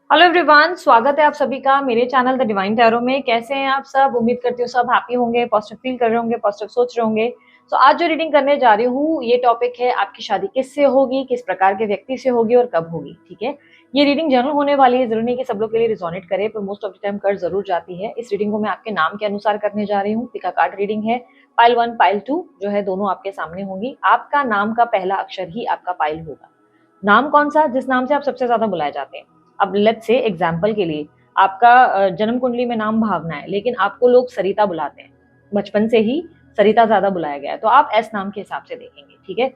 Hello everyone, स्वागत है आप सभी का मेरे चैनल द डिवाइन टैरो में। कैसे हैं आप सब? उम्मीद करती हूँ सब हैप्पी होंगे, पॉजिटिव फील कर रहे होंगे, पॉजिटिव सोच रहे होंगे। तो आज जो रीडिंग करने जा रही हूँ, ये टॉपिक है आपकी शादी किससे होगी, किस प्रकार के व्यक्ति से होगी और कब होगी। ठीक है, ये रीडिंग जनरल होने वाली है, जरूरी नहीं कि सब लोग के लिए रिजोनेट करे, पर मोस्ट ऑफ द टाइम कर जरूर जाती है। इस रीडिंग को मैं आपके नाम के अनुसार करने जा रही हूँ। पिका कार्ड रीडिंग है। पाइल 1 पाइल 2 जो है दोनों आपके सामने होंगी। आपका नाम का पहला अक्षर ही आपका पाइल होगा। नाम कौन सा? जिस नाम से आप सबसे ज्यादा बुलाए जाते हैं। अब लेट्स से एग्जाम्पल के लिए आपका जन्म कुंडली में नाम भावना है, लेकिन आपको लोग सरिता बुलाते हैं, बचपन से ही सरिता ज्यादा बुलाया गया है, तो आप एस नाम के हिसाब से देखेंगे। ठीक है,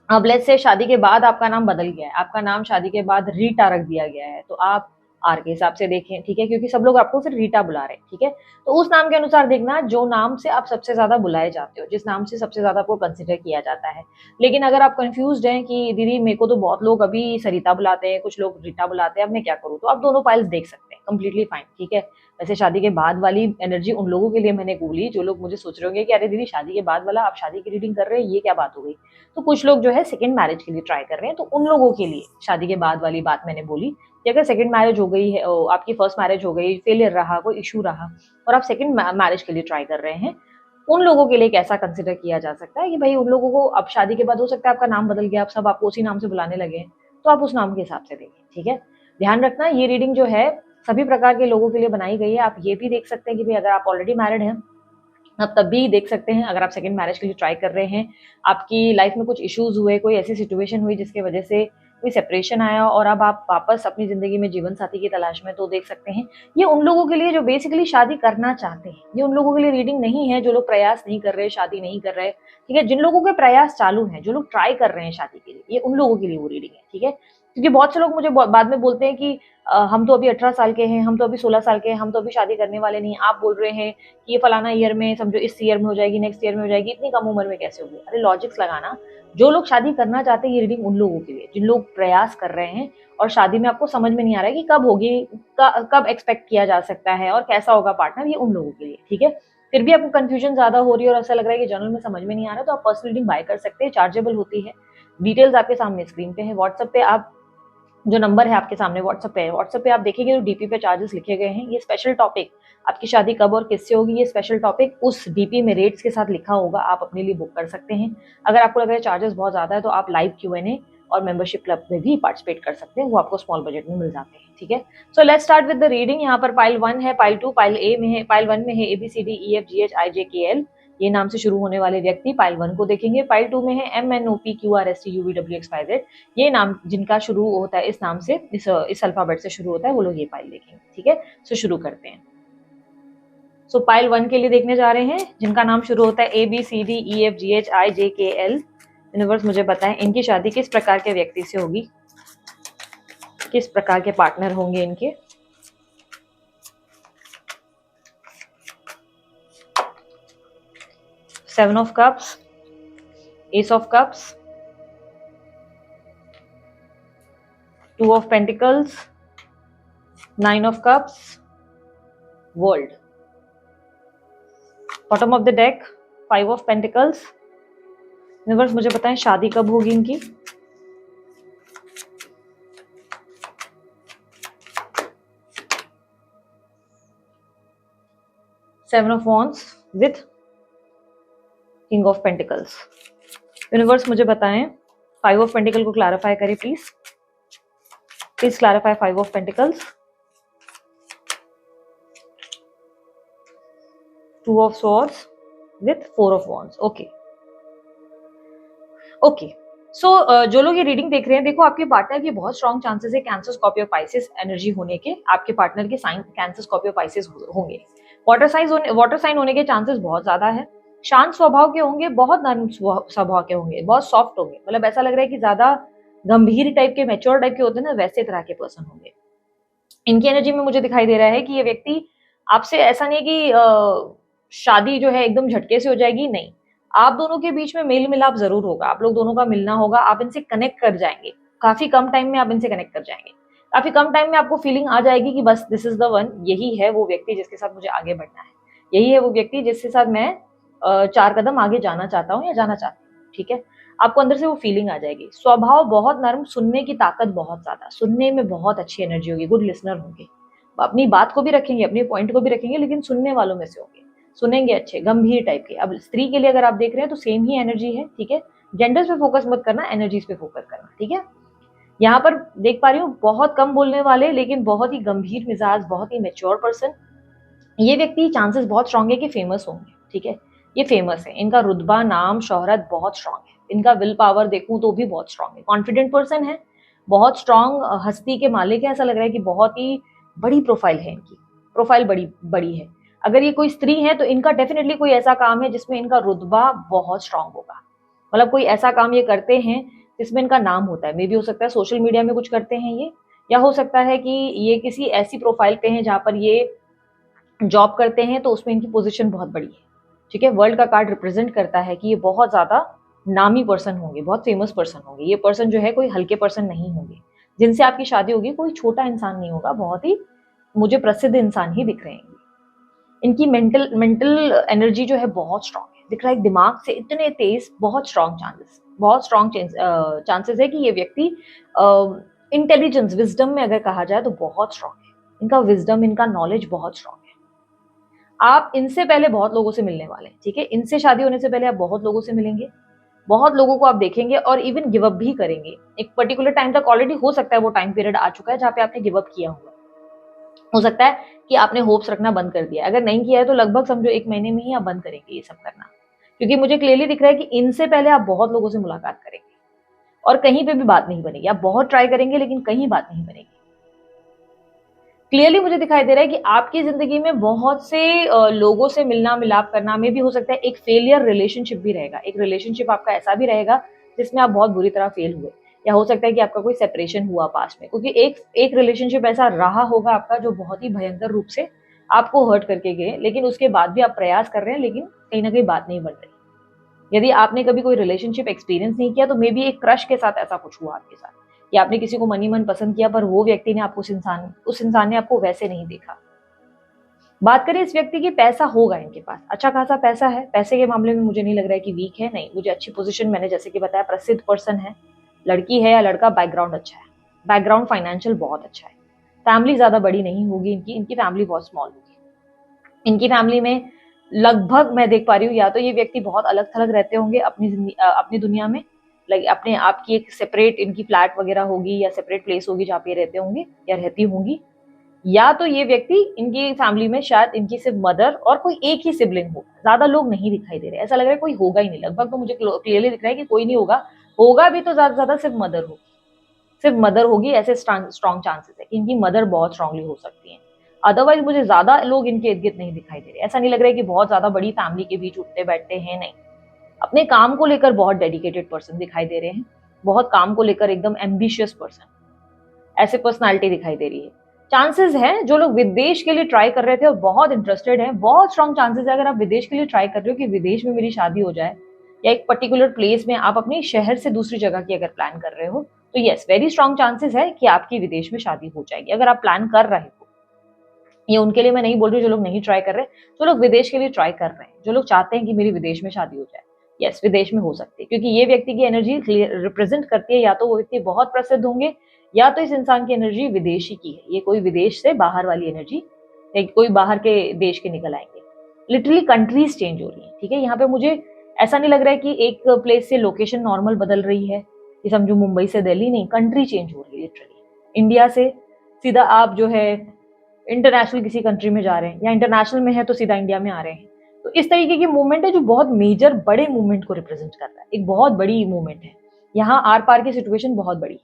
अब लेट्स से शादी के बाद आपका नाम बदल गया है, आपका नाम शादी के बाद रीटा रख दिया गया है, तो आप आर के हिसाब से देखें। ठीक है, क्योंकि सब लोग आपको सिर्फ रीटा बुला रहे हैं। ठीक है, तो उस नाम के अनुसार देखना जो नाम से आप सबसे ज्यादा बुलाए जाते हो, जिस नाम से सबसे ज्यादा आपको कंसिडर किया जाता है। लेकिन अगर आप कंफ्यूज हैं कि दीदी मेरे को तो बहुत लोग अभी सरिता बुलाते हैं, कुछ लोग रीटा बुलाते हैं, अब मैं क्या करूँ, तो आप दोनों फाइल्स देख सकते हैं, कंप्लीटली फाइन। ठीक है, वैसे शादी के बाद वाली एनर्जी उन लोगों के लिए मैंने बोली जो लोग मुझे सोच रहे होंगे कि अरे दीदी शादी के बाद वाला, आप शादी की रीडिंग कर रहे हैं, ये क्या बात हो गई। तो कुछ लोग जो है सेकंड मैरिज के लिए ट्राई कर रहे हैं, तो उन लोगों के लिए शादी के बाद वाली बात मैंने बोली कि अगर सेकंड मैरिज हो गई है, आपकी फर्स्ट मैरिज हो गई, फेलियर रहा, कोई इशू रहा और आप सेकंड मैरिज के लिए ट्राई कर रहे हैं, उन लोगों के लिए कैसा कंसिडर किया जा सकता है कि भाई उन लोगों को अब शादी के बाद हो सकता है आपका नाम बदल गया, आप सब आपको उसी नाम से बुलाने लगे हैं, तो आप उस नाम के हिसाब से देखें। ठीक है, ध्यान रखना ये रीडिंग जो है सभी प्रकार के लोगों के लिए बनाई गई है। आप ये भी देख सकते हैं कि भाई अगर आप ऑलरेडी मैरिड हैं, आप तब भी देख सकते हैं। अगर आप सेकंड मैरिज के लिए ट्राई कर रहे हैं, आपकी लाइफ में कुछ इश्यूज हुए, कोई ऐसी सिचुएशन हुई जिसकी वजह से कोई सेपरेशन आया और अब आप वापस अपनी जिंदगी में जीवन साथी की तलाश में, तो देख सकते हैं। ये उन लोगों के लिए जो बेसिकली शादी करना चाहते हैं, ये उन लोगों के लिए रीडिंग नहीं है जो लोग प्रयास नहीं कर रहे, शादी नहीं कर रहे। ठीक है, जिन लोगों के प्रयास चालू हैं, जो लोग ट्राई कर रहे हैं शादी के लिए, ये उन लोगों के लिए वो रीडिंग है। ठीक है, क्योंकि बहुत से लोग मुझे बाद में बोलते हैं कि हम तो अभी 18 साल के हैं, हम तो अभी 16 साल के हैं, हम तो अभी शादी करने वाले नहीं। आप बोल रहे हैं कि ये फलाना ईयर में, समझो इस ईयर में हो जाएगी, नेक्स्ट ईयर में हो जाएगी, इतनी कम उम्र में कैसे होगी? अरे लॉजिक्स लगाना। जो लोग शादी करना चाहते हैं, ये रीडिंग उन लोगों के लिए, जिन लोग प्रयास कर रहे हैं और शादी में आपको समझ में नहीं आ रहा है कि कब होगी, कब एक्सपेक्ट किया जा सकता है और कैसा होगा पार्टनर, ये उन लोगों के लिए। ठीक है, फिर भी आपको कंफ्यूजन ज्यादा हो रही है और ऐसा लग रहा है कि जनरल में समझ में नहीं आ रहा, तो आप पर्सनल रीडिंग बाय कर सकते हैं, चार्जेबल होती है। डिटेल्स आपके सामने स्क्रीन पे है। व्हाट्सएप पे आप, जो नंबर है आपके सामने व्हाट्सएप पे है, व्हाट्सएप पे आप देखेंगे तो डीपी पे चार्जेस लिखे गए हैं। ये स्पेशल टॉपिक आपकी शादी कब और किससे होगी, ये स्पेशल टॉपिक उस डीपी में रेट्स के साथ लिखा होगा, आप अपने लिए बुक कर सकते हैं। अगर आपको लग रहा है चार्जेस बहुत ज्यादा है, तो आप लाइव Q&A और मेंबरशिप क्लब में भी पार्टिसिपेट कर सकते हैं, वो आपको स्मॉल बजट में मिल जाते हैं। ठीक है, so let's start with the reading. यहाँ पर पाइल 1 है, पाइल 2 पाइल ए में है, पाइल 1 में है ABCDEFGHIJKL, ये नाम से शुरू होने वाले व्यक्ति पाइल 1 को देखेंगे। पाइल 2 में है MNOPQRSTUVWXYZ, ये नाम जिनका शुरू होता है इस नाम से, इस अल्फाबेट से शुरू होता है, वो लोग ये पाइल देखेंगे। ठीक है, सो शुरू करते हैं। सो पाइल 1 के लिए देखने जा रहे हैं, जिनका नाम शुरू होता है ABCDEFGHIJKL। यूनिवर्स मुझे बताएं इनकी शादी किस प्रकार के व्यक्ति से होगी, किस प्रकार के पार्टनर होंगे इनके। Seven of cups, ace of cups, two of pentacles, nine of cups, world. Bottom of the deck, five of pentacles. Universe मुझे बताएं शादी कब होगी इनकी। Seven of wands with king of pentacles. Universe मुझे बताएं फाइव ऑफ पेंटिकल को clarify करें please, please clarify five of pentacles. Two of swords with four of wands. Okay okay, so जो लोग ये रीडिंग देख रहे हैं, देखो आपके पार्टनर के बहुत स्ट्रॉन्ग चांसेस है कैंसर स्कॉर्पियो पाइसेस एनर्जी होने के। आपके पार्टनर के साइन कैंसर स्कॉर्पियो पाइसेस होंगे। वाटर साइन होने के चांसेस बहुत ज्यादा है। शांत स्वभाव के होंगे, बहुत नर्म स्वभाव के होंगे, बहुत सॉफ्ट होंगे, मतलब ऐसा लग रहा है कि ज्यादा गंभीर टाइप के, मैच्योर टाइप के होते हैं ना, वैसे तरह के पर्सन होंगे। इनकी एनर्जी में मुझे दिखाई दे रहा है कि ये व्यक्ति आपसे, ऐसा नहीं कि शादी जो है एकदम झटके से हो जाएगी, नहीं, आप दोनों के बीच में मेल मिलाप जरूर होगा, आप लोग दोनों का मिलना होगा, आप इनसे कनेक्ट कर जाएंगे, काफी कम टाइम में आप इनसे कनेक्ट कर जाएंगे। काफी कम टाइम में आपको फीलिंग आ जाएगी कि बस दिस इज द वन, यही है वो व्यक्ति जिसके साथ मुझे आगे बढ़ना है, यही है वो व्यक्ति जिसके साथ मैं 4 कदम आगे जाना चाहता हूँ या जाना चाहती हूँ। ठीक है, आपको अंदर से वो फीलिंग आ जाएगी। स्वभाव बहुत नर्म, सुनने की ताकत बहुत ज्यादा, सुनने में बहुत अच्छी एनर्जी होगी, गुड लिसनर होंगे, अपनी बात को भी रखेंगे, अपने पॉइंट को भी रखेंगे, लेकिन सुनने वालों में से होंगे, सुनेंगे अच्छे, गंभीर टाइप के। अब स्त्री के लिए अगर आप देख रहे हैं तो सेम ही एनर्जी है, ठीक है। जेंडर्स पे फोकस मत करना, एनर्जीज पे फोकस करना, ठीक है। यहाँ पर देख पा रही हूँ बहुत कम बोलने वाले लेकिन बहुत ही गंभीर मिजाज, बहुत ही मेच्योर पर्सन। ये व्यक्ति चांसेस बहुत स्ट्रांग है कि फेमस होंगे, ठीक है। ये फेमस है, इनका रुतबा, नाम, शोहरत बहुत स्ट्रांग है। इनका विल पावर देखूं तो भी बहुत स्ट्रांग है, कॉन्फिडेंट पर्सन है, बहुत स्ट्रांग हस्ती के मालिक है। ऐसा लग रहा है कि बहुत ही बड़ी प्रोफाइल है इनकी, प्रोफाइल बड़ी बड़ी है। अगर ये कोई स्त्री है तो इनका डेफिनेटली कोई ऐसा काम है जिसमें इनका रुतबा बहुत स्ट्रांग होगा, मतलब कोई ऐसा काम ये करते हैं जिसमें इनका नाम होता है। मे भी हो सकता है सोशल मीडिया में कुछ करते हैं ये, या हो सकता है कि ये किसी ऐसी प्रोफाइल पे हैं जहां पर ये जॉब करते हैं तो उसमें इनकी पोजीशन बहुत बड़ी है, ठीक है। वर्ल्ड का कार्ड रिप्रेजेंट करता है कि ये बहुत ज्यादा नामी पर्सन होंगे, बहुत फेमस पर्सन होंगे। ये पर्सन जो है कोई हल्के पर्सन नहीं होंगे, जिनसे आपकी शादी होगी कोई छोटा इंसान नहीं होगा, बहुत ही मुझे प्रसिद्ध इंसान ही दिख रहे हैं। इनकी मेंटल मेंटल एनर्जी जो है बहुत स्ट्रांग है, दिख रहा है दिमाग से इतने तेज, बहुत स्ट्रांग चांसेस, बहुत स्ट्रांग चांसेस है कि ये व्यक्ति इंटेलिजेंस, विजडम में अगर कहा जाए तो बहुत स्ट्रांग है। इनका विजडम, इनका नॉलेज बहुत स्ट्रांग है। आप इनसे पहले बहुत लोगों से मिलने वाले हैं, ठीक है। इनसे शादी होने से पहले आप बहुत लोगों से मिलेंगे, बहुत लोगों को आप देखेंगे और इवन गिव अप भी करेंगे। एक पर्टिकुलर टाइम तक ऑलरेडी हो सकता है वो टाइम पीरियड आ चुका है जहाँ पे आपने गिव अप किया हुआ, हो सकता है कि आपने होप्स रखना बंद कर दिया। अगर नहीं किया है तो लगभग समझो 1 महीने में ही आप बंद करेंगे ये सब करना, क्योंकि मुझे क्लियरली दिख रहा है कि इनसे पहले आप बहुत लोगों से मुलाकात करेंगे और कहीं पे भी बात नहीं बनेगी। आप बहुत ट्राई करेंगे लेकिन कहीं बात नहीं बनेगी। क्लियरली मुझे दिखाई दे रहा है कि आपकी जिंदगी में बहुत से लोगों से मिलना मिलाप करना में भी हो सकता है एक फेलियर रिलेशनशिप भी रहेगा। एक रिलेशनशिप आपका ऐसा भी रहेगा जिसमें आप बहुत बुरी तरह फेल हुए, या हो सकता है कि आपका कोई सेपरेशन हुआ पास में, क्योंकि एक रिलेशनशिप ऐसा रहा होगा आपका जो बहुत ही भयंकर रूप से आपको हर्ट करके गए, लेकिन उसके बाद भी आप प्रयास कर रहे हैं, लेकिन कहीं ना कहीं बात नहीं बन रही। यदि आपने कभी कोई रिलेशनशिप एक्सपीरियंस नहीं किया तो मे बी एक क्रश के साथ ऐसा कुछ हुआ आपके साथ, कि आपने किसी को मनी मन पसंद किया पर वो व्यक्ति ने आपको उस इंसान ने आपको वैसे नहीं देखा। बात करें इस व्यक्ति की, पैसा होगा इनके पास, अच्छा खासा पैसा है। पैसे के मामले में मुझे नहीं लग रहा है कि वीक है, नहीं, मुझे अच्छी पोजीशन, मैंने जैसे कि बताया प्रसिद्ध पर्सन है। लड़की है या लड़का, बैकग्राउंड अच्छा है, बैकग्राउंड फाइनेंशियल बहुत अच्छा है। फैमिली ज्यादा बड़ी नहीं होगी इनकी, इनकी फैमिली बहुत स्मॉल होगी। इनकी फैमिली में लगभग मैं देख पा रही हूँ या तो ये व्यक्ति बहुत अलग थलग रहते होंगे अपनी दुनिया में, लाइक अपने आप की एक सेपरेट इनकी फ्लैट वगैरह होगी या सेपरेट प्लेस होगी जहाँ पे रहते होंगे या रहती होंगी, या तो ये व्यक्ति, इनकी फैमिली में शायद इनकी सिर्फ मदर और कोई एक ही सिबलिंग हो, ज्यादा लोग नहीं दिखाई दे रहे। ऐसा लग रहा है कोई होगा ही नहीं, लगभग तो मुझे क्लियरली दिख रहा है कि कोई नहीं होगा, होगा भी तो ज्यादा से ज्यादा सिर्फ मदर होगी, सिर्फ मदर होगी। ऐसे स्ट्रॉन्ग चांसेस है कि इनकी मदर बहुत स्ट्रांगली हो सकती है। अदरवाइज मुझे ज्यादा लोग इनके इर्द गिर्द नहीं दिखाई दे रहे। ऐसा नहीं लग रहा है कि बहुत ज्यादा बड़ी फैमिली के बीच उठते बैठते हैं, नहीं। अपने काम को लेकर बहुत डेडिकेटेड पर्सन दिखाई दे रहे हैं, बहुत काम को लेकर एकदम एम्बिशियस पर्सन, ऐसे पर्सनालिटी दिखाई दे रही है। चांसेस है जो लोग विदेश के लिए ट्राई कर रहे थे और बहुत इंटरेस्टेड हैं, बहुत स्ट्रॉन्ग चांसेस है अगर आप विदेश के लिए ट्राई कर रहे हो कि विदेश में मेरी शादी हो जाए, या एक पर्टिकुलर प्लेस में आप अपने शहर से दूसरी जगह की अगर प्लान कर रहे हो तो यस, वेरी स्ट्रॉन्ग चांसेस है कि आपकी विदेश में शादी हो जाएगी अगर आप प्लान कर रहे हो। ये उनके लिए मैं नहीं बोल रही जो लोग नहीं ट्राई कर रहे, जो लोग विदेश के लिए ट्राई कर रहे हैं, जो लोग चाहते हैं कि मेरी विदेश में शादी हो जाए, यस, विदेश में हो सकती है, क्योंकि ये व्यक्ति की एनर्जी रिप्रेजेंट करती है या तो वो व्यक्ति बहुत प्रसिद्ध होंगे या तो इस इंसान की एनर्जी विदेशी की है, ये कोई विदेश से बाहर वाली एनर्जी, कोई बाहर के देश के निकल आएंगे। लिटरली कंट्रीज चेंज हो रही है, ठीक है। यहाँ पे मुझे ऐसा नहीं लग रहा है कि एक प्लेस से लोकेशन नॉर्मल बदल रही है, कि समझो मुंबई से दिल्ली, नहीं, कंट्री चेंज हो रही है लिटरली। इंडिया से सीधा आप जो है इंटरनेशनल किसी कंट्री में जा रहे हैं, या इंटरनेशनल में है तो सीधा इंडिया में आ रहे हैं। तो इस तरीके की मूवमेंट है जो बहुत मेजर बड़े मूवमेंट को रिप्रेजेंट कर रहा है, एक बहुत बड़ी मूवमेंट है। यहाँ आर पार की सिचुएशन बहुत बड़ी,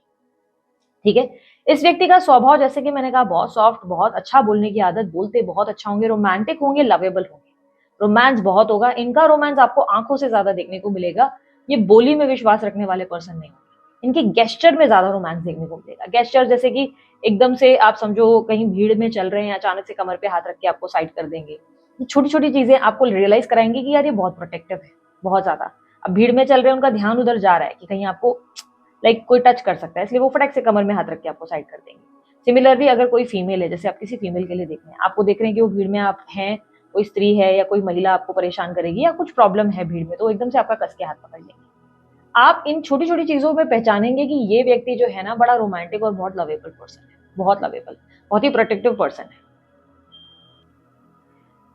ठीक है। इस व्यक्ति का स्वभाव, जैसे कि मैंने कहा, बहुत सॉफ्ट, बहुत अच्छा बोलने की आदत, बोलते बहुत अच्छा होंगे, रोमांटिक होंगे, लवेबल होंगे, रोमांस बहुत होगा इनका। रोमांस आपको आंखों से ज्यादा देखने को मिलेगा, ये बोली में विश्वास रखने वाले पर्सन नहीं होंगे। इनके गेस्चर में ज्यादा रोमांस देखने को मिलेगा। गेस्चर जैसे कि एकदम से आप समझो कहीं भीड़ में चल रहे हैं, अचानक से कमर पे हाथ रख के आपको साइड कर देंगे। छोटी छोटी चीजें आपको रियलाइज कराएंगे कि यार ये बहुत प्रोटेक्टिव है, बहुत ज्यादा। अब भीड़ में चल रहे हैं, उनका ध्यान उधर जा रहा है कि कहीं आपको लाइक कोई टच कर सकता है, इसलिए वो फटक से कमर में हाथ रख के आपको साइड कर देंगे। सिमिलरली अगर कोई फीमेल है, जैसे आप किसी फीमेल के लिए देख रहे हैं, आपको देख रहे हैं कि वो भीड़ में आप हैं, कोई स्त्री है या कोई महिला आपको परेशान करेगी या कुछ प्रॉब्लम है भीड़ में, तो एकदम से आपका कस के हाथ पकड़ लेंगे। आप इन छोटी छोटी चीजों में पहचानेंगे कि ये व्यक्ति जो है ना बड़ा रोमांटिक और बहुत लवेबल पर्सन है, बहुत लवेबल, बहुत ही प्रोटेक्टिव पर्सन है।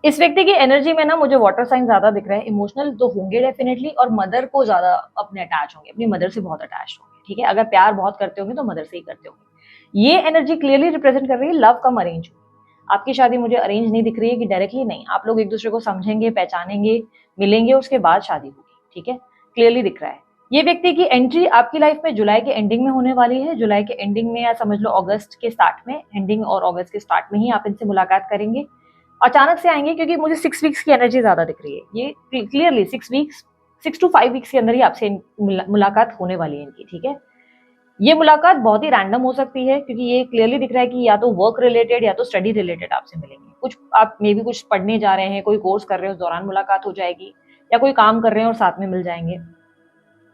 इस व्यक्ति की एनर्जी में ना मुझे वाटर साइन ज्यादा दिख रहा है, इमोशनल तो होंगे डेफिनेटली, और मदर को ज्यादा अपने अटैच होंगे, अपनी मदर से बहुत अटैच होंगे, ठीक है। अगर प्यार बहुत करते होंगे तो मदर से ही करते होंगे। ये एनर्जी क्लियरली रिप्रेजेंट कर रही है लव कम अरेंज। आपकी शादी मुझे अरेंज नहीं दिख रही है कि डायरेक्टली नहीं, आप लोग एक दूसरे को समझेंगे, पहचानेंगे, मिलेंगे, उसके बाद शादी होगी, ठीक है, क्लियरली दिख रहा है। ये व्यक्ति की एंट्री आपकी लाइफ में जुलाई के एंडिंग में होने वाली है, जुलाई के एंडिंग में या समझ लो अगस्त के स्टार्ट में, एंडिंग और अगस्त के स्टार्ट में ही आप इनसे मुलाकात करेंगे। अचानक से आएंगे क्योंकि मुझे 6 वीक्स की एनर्जी ज्यादा दिख रही है, ये क्लियरली 6 वीक्स, 6 to 5 वीक्स के अंदर ही आपसे मुलाकात होने वाली है इनकी, ठीक है। ये मुलाकात बहुत ही रैंडम हो सकती है क्योंकि ये क्लियरली दिख रहा है कि या तो वर्क रिलेटेड या तो स्टडी रिलेटेड आपसे मिलेंगे। कुछ आप मे बी कुछ पढ़ने जा रहे हैं, कोई कोर्स कर रहे हैं, उस दौरान मुलाकात हो जाएगी, या कोई काम कर रहे हैं और साथ में मिल जाएंगे।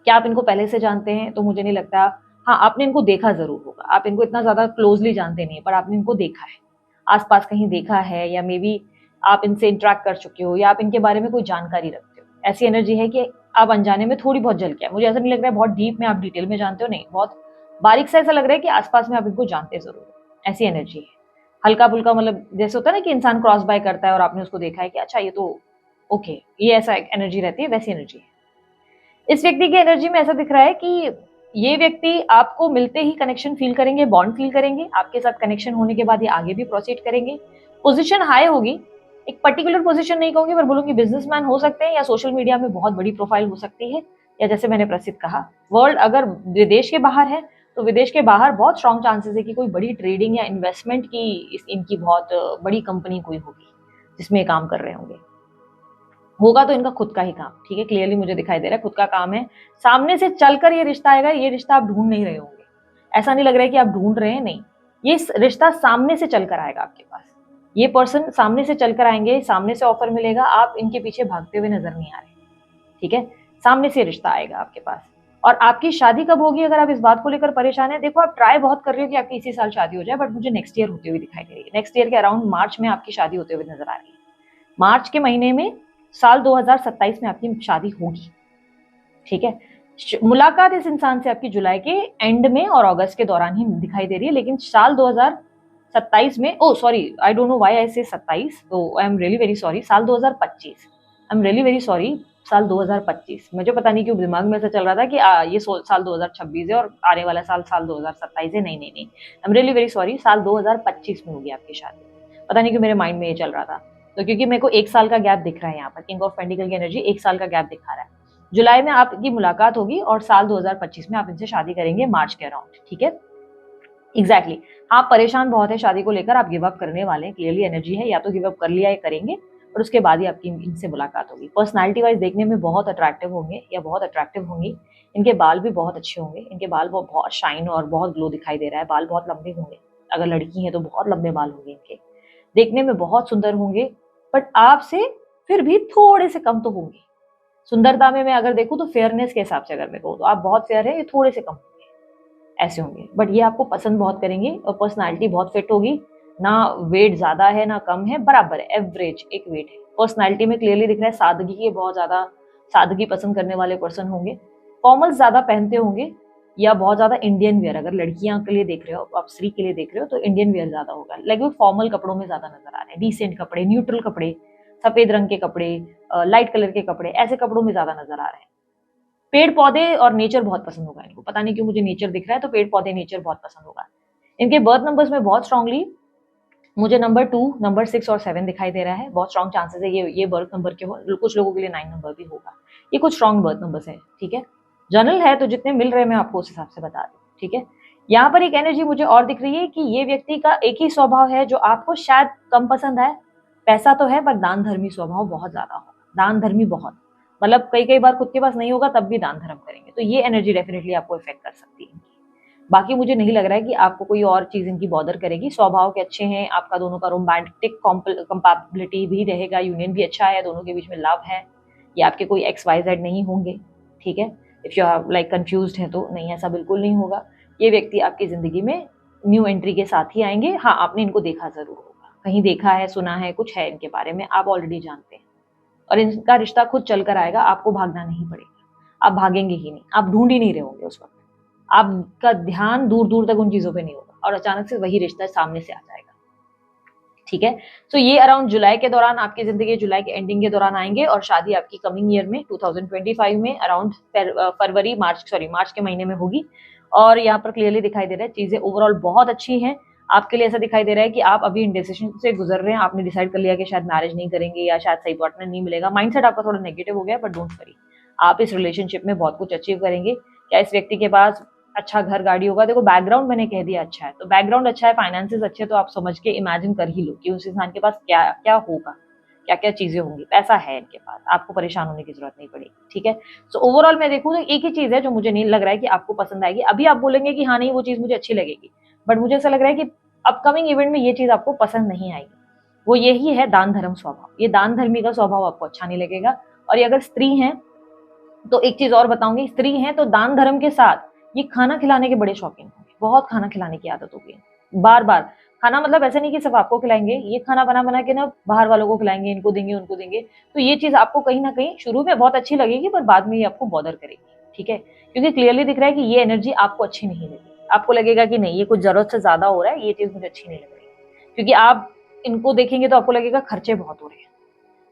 क्या आप इनको पहले से जानते हैं? तो मुझे नहीं लगता। हाँ, आपने इनको देखा जरूर होगा, आप इनको इतना ज्यादा क्लोजली जानते नहीं है, पर आपने इनको देखा है, आसपास कहीं देखा है, या मे बी आप इनसे इंटरेक्ट कर चुके हो, या आप इनके बारे में कोई जानकारी रखते हो। ऐसी एनर्जी है कि आप अनजाने में थोड़ी बहुत झलक है, मुझे ऐसा नहीं लग रहा है बहुत डीप में आप डिटेल में जानते हो, नहीं, बहुत बारीक से ऐसा लग रहा है कि आसपास में आप इनको जानते जरूर हो। ऐसी एनर्जी है, हल्का फुल्का, मतलब जैसे होता है ना कि इंसान क्रॉस बाय करता है और आपने उसको देखा है कि अच्छा ये तो ओके, ये ऐसा एनर्जी रहती है, वैसी एनर्जी है। इस व्यक्ति की एनर्जी में ऐसा दिख रहा है कि ये व्यक्ति आपको मिलते ही कनेक्शन फील करेंगे, बॉन्ड फील करेंगे, आपके साथ कनेक्शन होने के बाद ये आगे भी प्रोसीड करेंगे। पोजीशन हाई होगी, एक पर्टिकुलर पोजीशन नहीं कहूंगी पर बोलूंगी बिजनेसमैन हो सकते हैं, या सोशल मीडिया में बहुत बड़ी प्रोफाइल हो सकती है, या जैसे मैंने प्रसिद्ध कहा वर्ल्ड, अगर विदेश के बाहर है तो विदेश के बाहर बहुत स्ट्रॉन्ग चांसेस है कि कोई बड़ी ट्रेडिंग या इन्वेस्टमेंट की इनकी बहुत बड़ी कंपनी कोई होगी जिसमें काम कर रहे होंगे। होगा तो इनका खुद का ही काम, ठीक है, क्लियरली मुझे दिखाई दे रहा है खुद का काम है। सामने से चलकर ये रिश्ता आएगा, ये रिश्ता आप ढूंढ नहीं रहे होंगे, ऐसा नहीं लग रहा है कि आप ढूंढ रहे हैं, नहीं, ये रिश्ता सामने से चलकर आएगा आपके पास। ये पर्सन सामने से चलकर आएंगे, सामने से ऑफर मिलेगा, आप इनके पीछे भागते हुए नजर नहीं आ रहे, ठीक है, सामने से रिश्ता आएगा आपके पास। और आपकी शादी कब होगी अगर आप इस बात को लेकर परेशान है? देखो, आप ट्राई बहुत कर रहे हो कि आपकी इसी साल शादी हो जाए, बट मुझे नेक्स्ट ईयर होते हुए दिखाई दे रही है, नेक्स्ट ईयर के अराउंड मार्च में आपकी शादी होते हुए नजर आ रही है। मार्च के महीने में साल 2027 में आपकी शादी होगी, ठीक है। मुलाकात इस इंसान से आपकी जुलाई के एंड में और अगस्त के दौरान ही दिखाई दे रही है, लेकिन साल 2027 में, oh sorry, I don't know why I say 27, तो I am really very sorry, साल 2025, I am really very sorry, साल 2025, मुझे पता नहीं क्यों दिमाग में ऐसा चल रहा था कि ये साल 2026 है और आने वाला साल 2027 है, नहीं नहीं नहीं, आई एम रियली वेरी सॉरी, साल 2025 में होगी आपकी शादी। पता नहीं क्यों मेरे माइंड में ये चल रहा था, तो क्योंकि मेरे को 1 साल का गैप दिख रहा है यहाँ पर, किंग ऑफ पेंटिकल की एनर्जी 1 साल का गैप दिखा रहा है। जुलाई में आपकी मुलाकात होगी और साल 2025 में आप इनसे शादी करेंगे मार्च के अराउंड, ठीक है, एग्जैक्टली। आप परेशान बहुत है शादी को लेकर, आप गिव अप करने वाले हैं, क्लियरली एनर्जी है, या तो गिव अप कर लिया या करेंगे, और उसके बाद ही आपकी इनसे मुलाकात होगी। पर्सनालिटी वाइज देखने में बहुत अट्रैक्टिव होंगे या बहुत अट्रैक्टिव होंगी, इनके बाल भी बहुत अच्छे होंगे, इनके बाल बहुत शाइन और बहुत ग्लो दिखाई दे रहा है, बाल बहुत लंबे होंगे, अगर लड़की हैं तो बहुत लंबे बाल होंगे इनके, देखने में बहुत सुंदर होंगे, बट आपसे फिर भी थोड़े से कम तो होंगे सुंदरता में। मैं अगर देखूं तो फेयरनेस के हिसाब से अगर मैं कहूँ तो आप बहुत फेयर है, ये थोड़े से कम होंगे, ऐसे होंगे, बट ये आपको पसंद बहुत करेंगे और पर्सनालिटी बहुत फिट होगी, ना वेट ज्यादा है ना कम है, बराबर है, एवरेज एक वेट है। पर्सनालिटी में क्लियरली दिख रहा है सादगी के, बहुत ज्यादा सादगी पसंद करने वाले पर्सन होंगे, फॉर्मल ज्यादा पहनते होंगे, या बहुत ज्यादा इंडियन वेयर, अगर लड़कियां के लिए देख रहे हो, आप स्त्री के लिए देख रहे हो तो इंडियन वेयर ज्यादा होगा, लाइक फॉर्मल कपड़ों में ज्यादा नजर आ रहे हैं, डिसेंट कपड़े, न्यूट्रल कपड़े, सफेद रंग के कपड़े, लाइट कलर के कपड़े, ऐसे कपड़ों में ज्यादा नजर आ रहे हैं। पेड़ पौधे और नेचर बहुत पसंद होगा इनको, पता नहीं क्यों मुझे नेचर दिख रहा है, तो पेड़ पौधे नेचर बहुत पसंद होगा इनके। बर्थ नंबर्स में बहुत स्ट्रांगली मुझे नंबर 2, नंबर 6 और 7 दिखाई दे रहा है, बहुत स्ट्रॉन्ग चांसेस है ये बर्थ नंबर के हो, कुछ लोगों के लिए 9 नंबर भी होगा, ये कुछ स्ट्रॉन्ग बर्थ नंबर्स है, ठीक है। जनरल है तो जितने मिल रहे हैं मैं आपको उस हिसाब से बता रही हूँ, ठीक है। यहाँ पर एक एनर्जी मुझे और दिख रही है कि ये व्यक्ति का एक ही स्वभाव है जो आपको शायद कम पसंद है, पैसा तो है पर दान धर्मी स्वभाव बहुत ज्यादा होगा, दान धर्मी बहुत, मतलब कई बार खुद के पास नहीं होगा तब भी दान धर्म करेंगे, तो ये एनर्जी डेफिनेटली आपको इफेक्ट कर सकती है। बाकी मुझे नहीं लग रहा है कि आपको कोई और चीज इनकी बॉदर करेगी, स्वभाव के अच्छे हैं, आपका दोनों का रोमांटिक कंपैटिबिलिटी भी रहेगा, यूनियन भी अच्छा है, दोनों के बीच में लव है, ये आपके कोई XYZ नहीं होंगे, ठीक है। If you are like confused है तो नहीं, ऐसा बिल्कुल नहीं होगा। ये व्यक्ति आपकी जिंदगी में न्यू एंट्री के साथ ही आएंगे। हाँ, आपने इनको देखा जरूर होगा, कहीं देखा है, सुना है, कुछ है इनके बारे में, आप ऑलरेडी जानते हैं, और इनका रिश्ता खुद चलकर आएगा, आपको भागना नहीं पड़ेगा। आप भागेंगे ही नहीं, आप ढूंढ ही नहीं रहे होंगे उस वक्त, आपका ध्यान दूर दूर तक उन चीजों पे नहीं होगा और अचानक से वही रिश्ता सामने से आ जाएगा। ठीक है, तो ये अराउंड जुलाई के दौरान आपकी जिंदगी, जुलाई के एंडिंग के दौरान आएंगे और शादी आपकी कमिंग ईयर में 2025 में अराउंड फरवरी मार्च के महीने में होगी। और यहाँ पर क्लियरली दिखाई दे रहा है चीजें ओवरऑल बहुत अच्छी हैं आपके लिए। ऐसा दिखाई दे रहा है कि आप अभी इंडिसिजन से गुजर रहे हैं, आपने डिसाइड कर लिया कि शायद मैरिज नहीं करेंगे या शायद सही पार्टनर नहीं मिलेगा, माइंडसेट आपका थोड़ा नेगेटिव हो गया, बट डोंट वरी, आप इस रिलेशनशिप में बहुत कुछ अचीव करेंगे। क्या इस व्यक्ति के पास अच्छा घर गाड़ी होगा? देखो बैकग्राउंड मैंने कह दिया अच्छा है, तो बैकग्राउंड अच्छा है, फाइनेंसेस अच्छे, तो आप समझ के इमेजिन कर ही लो कि उस इंसान के पास क्या क्या होगा, क्या क्या चीजें होंगी। पैसा है इनके पास, आपको परेशान होने की जरूरत नहीं पड़ेगी। ठीक है, सो ओवरऑल मैं देखूँ तो एक ही चीज है जो मुझे नहीं लग रहा है कि आपको पसंद आएगी। अभी आप बोलेंगे कि हाँ नहीं वो चीज मुझे अच्छी लगेगी, बट मुझे ऐसा लग रहा है कि अपकमिंग इवेंट में ये चीज आपको पसंद नहीं आएगी। वो यही है दान धर्म स्वभाव, ये दान धर्मी का स्वभाव आपको अच्छा नहीं लगेगा। और ये अगर स्त्री है तो एक चीज और बताऊंगी, स्त्री है तो दान धर्म के साथ ये खाना खिलाने के बड़े शौकीन होंगे, बहुत खाना खिलाने की आदत होगी, बार बार खाना, मतलब ऐसा नहीं कि सिर्फ आपको खिलाएंगे, ये खाना बना बना के ना बाहर वालों को खिलाएंगे, इनको देंगे उनको देंगे। तो ये चीज आपको कहीं ना कहीं शुरू में बहुत अच्छी लगेगी, पर बाद में ये आपको बॉदर करेगी। ठीक है, क्योंकि क्लियरली दिख रहा है कि ये एनर्जी आपको अच्छी नहीं लगेगी, आपको लगेगा कि नहीं ये कुछ जरूरत से ज्यादा हो रहा है, ये चीज मुझे अच्छी नहीं लग रही। क्योंकि आप इनको देखेंगे तो आपको लगेगा खर्चे बहुत हो रहे हैं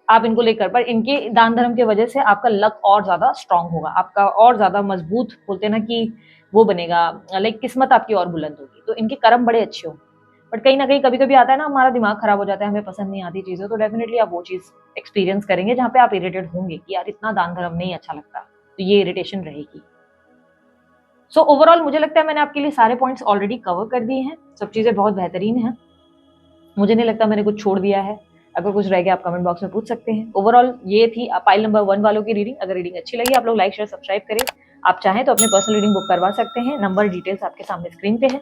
आप इनको लेकर, पर इनके दान धर्म की वजह से आपका लक और ज्यादा स्ट्रांग होगा, आपका और ज्यादा मजबूत, बोलते हैं ना कि वो बनेगा, लाइक किस्मत आपकी और बुलंद होगी। तो इनके कर्म बड़े अच्छे होंगे। बट कहीं ना कहीं कभी कभी आता है ना, हमारा दिमाग खराब हो जाता है, हमें पसंद नहीं आती चीजें, तो डेफिनेटली आप वो चीज एक्सपीरियंस करेंगे जहाँ पे आप इरिटेट होंगे कि यार इतना दान धर्म नहीं अच्छा लगता, तो ये इरिटेशन रहेगी। सो ओवरऑल मुझे लगता है मैंने आपके लिए सारे पॉइंट्स ऑलरेडी कवर कर दिए हैं, सब चीजें बहुत बेहतरीन हैं, मुझे नहीं लगता मैंने कुछ छोड़ दिया है। अगर कुछ रह गया आप कमेंट बॉक्स में पूछ सकते हैं। ओवरऑल ये थी पाइल नंबर 1 वालों की रीडिंग। अगर रीडिंग अच्छी लगी आप लोग लाइक शेयर सब्सक्राइब करें। आप चाहें तो अपने पर्सनल रीडिंग बुक करवा सकते हैं, नंबर डिटेल्स आपके सामने स्क्रीन पे है।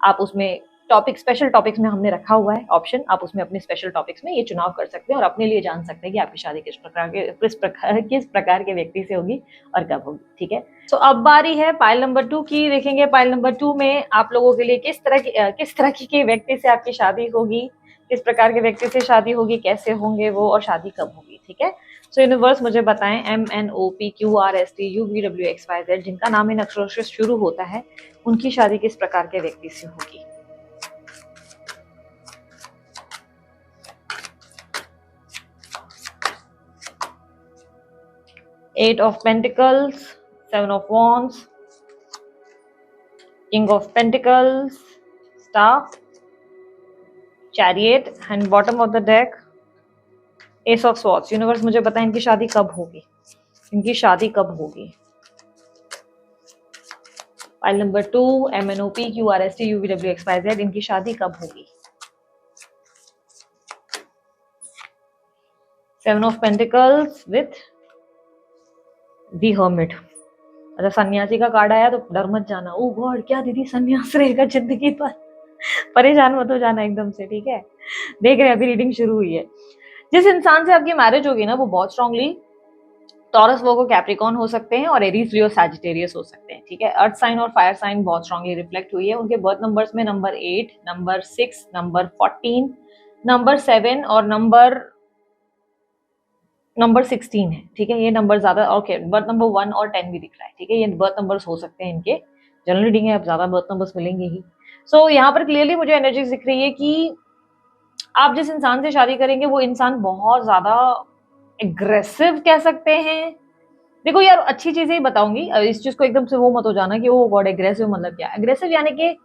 आप उसमें टॉपिक, स्पेशल टॉपिक्स में हमने रखा हुआ है ऑप्शन, आप उसमें अपने स्पेशल टॉपिक्स में ये चुनाव कर सकते हैं और अपने लिए जान सकते हैं कि आपकी शादी किस प्रकार के व्यक्ति से होगी और कब होगी। ठीक है, तो अब बारी है पाइल नंबर 2 की। देखेंगे पाइल नंबर 2 में आप लोगों के लिए किस तरह के व्यक्ति से आपकी शादी होगी, किस प्रकार के व्यक्ति से शादी होगी, कैसे होंगे वो और शादी कब होगी। ठीक है, सो यूनिवर्स मुझे बताएं MNOPQRSTUVWXYZ जिनका नाम इन अक्षरों से शुरू होता है, उनकी शादी किस प्रकार के व्यक्ति से होगी। Eight of Pentacles, Seven of Wands, King of Pentacles, Staff, Chariot and bottom of the deck Ace of Swords। Universe मुझे बताएं इनकी शादी कब होगी, इनकी शादी कब होगी। फाइल नंबर 2 MNOPQRSTUVWXYZ इनकी शादी कब होगी। Seven of Pentacles with The Hermit। अच्छा सन्यासी का कार्ड आया तो डर मत जाना, ओ गॉड क्या दीदी सन्यास रहेगा जिंदगी पर, परेशान मत हो जाना एकदम से। ठीक है, देख रहे हैं अभी रीडिंग शुरू हुई है। जिस इंसान से आपकी मैरिज होगी ना वो बहुत स्ट्रांगली टॉरस वर्गो कैप्रिकॉर्न हो सकते हैं और एरीज लियो सैजिटेरियस हो सकते हैं। ठीक है, अर्थ साइन और फायर साइन बहुत स्ट्रांगली रिफ्लेक्ट हुई है। उनके बर्थ नंबर्स में नंबर 8, नंबर 6, नंबर 14, नंबर 7 और नंबर 16 है। ठीक है, ये नंबर ज्यादा, ओके बर्थ नंबर 1 और 10 भी दिख रहा है। ठीक है, ये बर्थ नंबर्स हो सकते हैं इनके, जनरल रीडिंग है, अब ज्यादा बर्थ नंबर्स मिलेंगे ही। सो यहाँ पर क्लियरली मुझे एनर्जी दिख रही है कि आप जिस इंसान से शादी करेंगे वो इंसान बहुत ज्यादा एग्रेसिव कह सकते हैं। देखो यार अच्छी चीजें ही बताऊंगी, इस चीज को एकदम से वो मत हो जाना कि ओ गॉड एग्रेसिव मतलब क्या। एग्रेसिव यानी कि